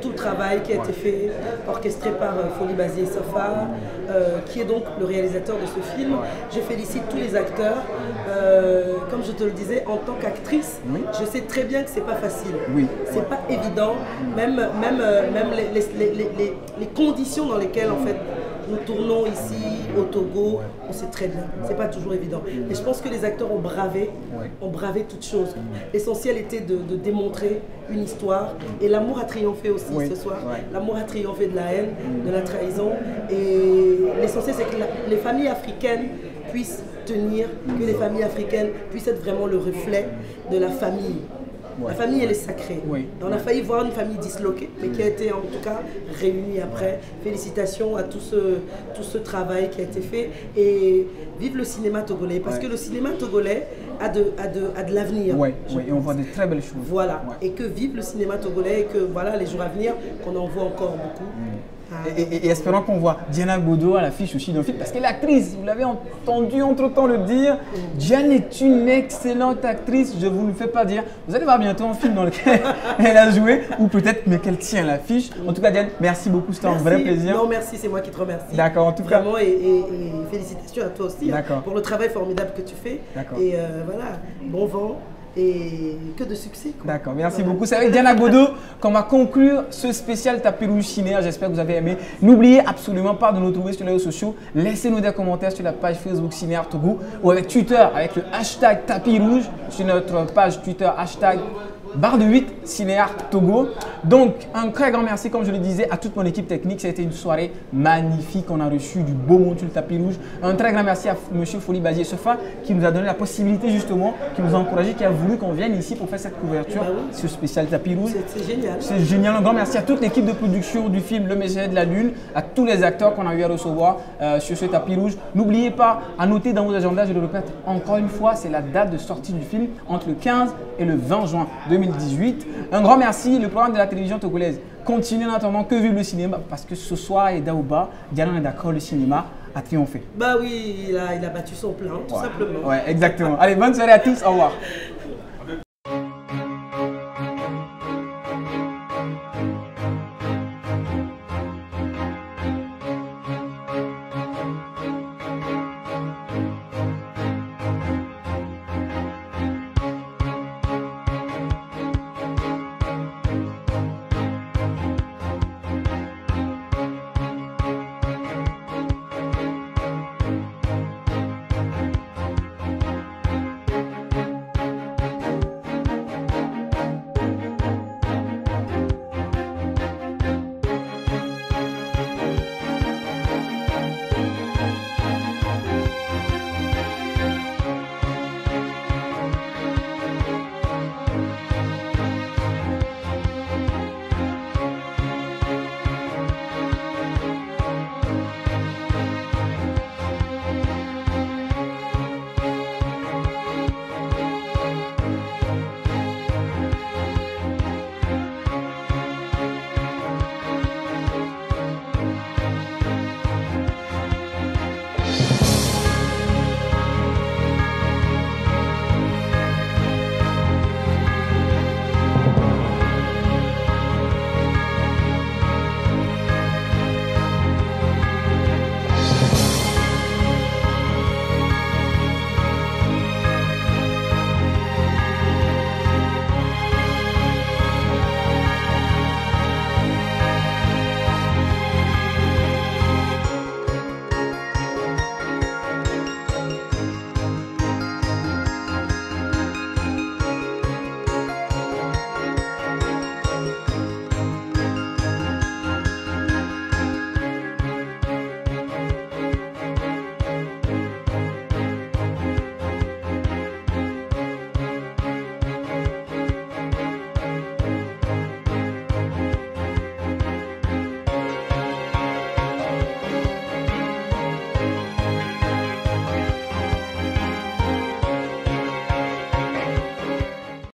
tout le travail qui a été fait, orchestré par Folie Bazier Sofa, qui est donc le réalisateur de ce film. Je félicite tous les acteurs. Comme je te le disais, en tant qu'actrice, je sais très bien que c'est pas facile. C'est pas évident. Même les conditions dans lesquelles en fait nous tournons ici au Togo, on sait très bien, c'est pas toujours évident. Mais je pense que les acteurs ont bravé toutes choses. L'essentiel était de démontrer une histoire et l'amour a triomphé aussi ce soir. L'amour a triomphé de la haine, de la trahison. Et l'essentiel c'est que les familles africaines puissent tenir, que les familles africaines puissent être vraiment le reflet de la famille. La famille, elle est sacrée. On a failli voir une famille disloquée, mais qui a été en tout cas réunie après. Félicitations à tout ce travail qui a été fait. Et vive le cinéma togolais, parce que le cinéma togolais a de l'avenir. Et on voit de très belles choses. Voilà, et que vive le cinéma togolais, et que voilà, les jours à venir, qu'on en voit encore beaucoup. Et espérons qu'on voit Diana Goudou à l'affiche aussi d'un film, parce qu'elle est actrice, vous l'avez entendu entre-temps le dire. Diane est une excellente actrice, je ne vous le fais pas dire. Vous allez voir bientôt un film dans lequel elle a joué, ou peut-être mais qu'elle tient l'affiche. En tout cas, Diane, merci beaucoup, c'était un vrai plaisir. Non, merci, c'est moi qui te remercie. D'accord, en tout cas. Vraiment, et félicitations à toi aussi pour le travail formidable que tu fais. Et voilà, bon vent. Et que de succès. D'accord, merci beaucoup. C'est avec Diana Goudou qu'on va conclure ce spécial Tapis Rouge Cinéa. J'espère que vous avez aimé. N'oubliez absolument pas de nous trouver sur les réseaux sociaux. Laissez-nous des commentaires sur la page Facebook Cinéa Togo ou avec Twitter avec le hashtag Tapis Rouge sur notre page Twitter hashtag Barre de 8 Cinéar Togo. Donc un très grand merci, comme je le disais, à toute mon équipe technique. Ça a été une soirée magnifique. On a reçu du beau monde sur le tapis rouge. Un très grand merci à monsieur Folie Bazier Sofa qui nous a donné la possibilité justement, qui nous a encouragé, qui a voulu qu'on vienne ici pour faire cette couverture, ce spécial tapis rouge. C'est génial. C'est génial. Un grand merci à toute l'équipe de production du film Le Messager de la Lune, à tous les acteurs qu'on a eu à recevoir sur ce tapis rouge. N'oubliez pas à noter dans vos agendas, je le répète encore une fois, c'est la date de sortie du film entre le 15 et le 20 juin 2018. Un grand merci. Le programme de la télévision togolaise continue en attendant que vive le cinéma, parce que ce soir, et Daouba, Diana est d'accord, le cinéma a triomphé. Bah oui, il a battu son plein, tout simplement. Ouais, exactement. Allez, bonne soirée à tous. Au revoir.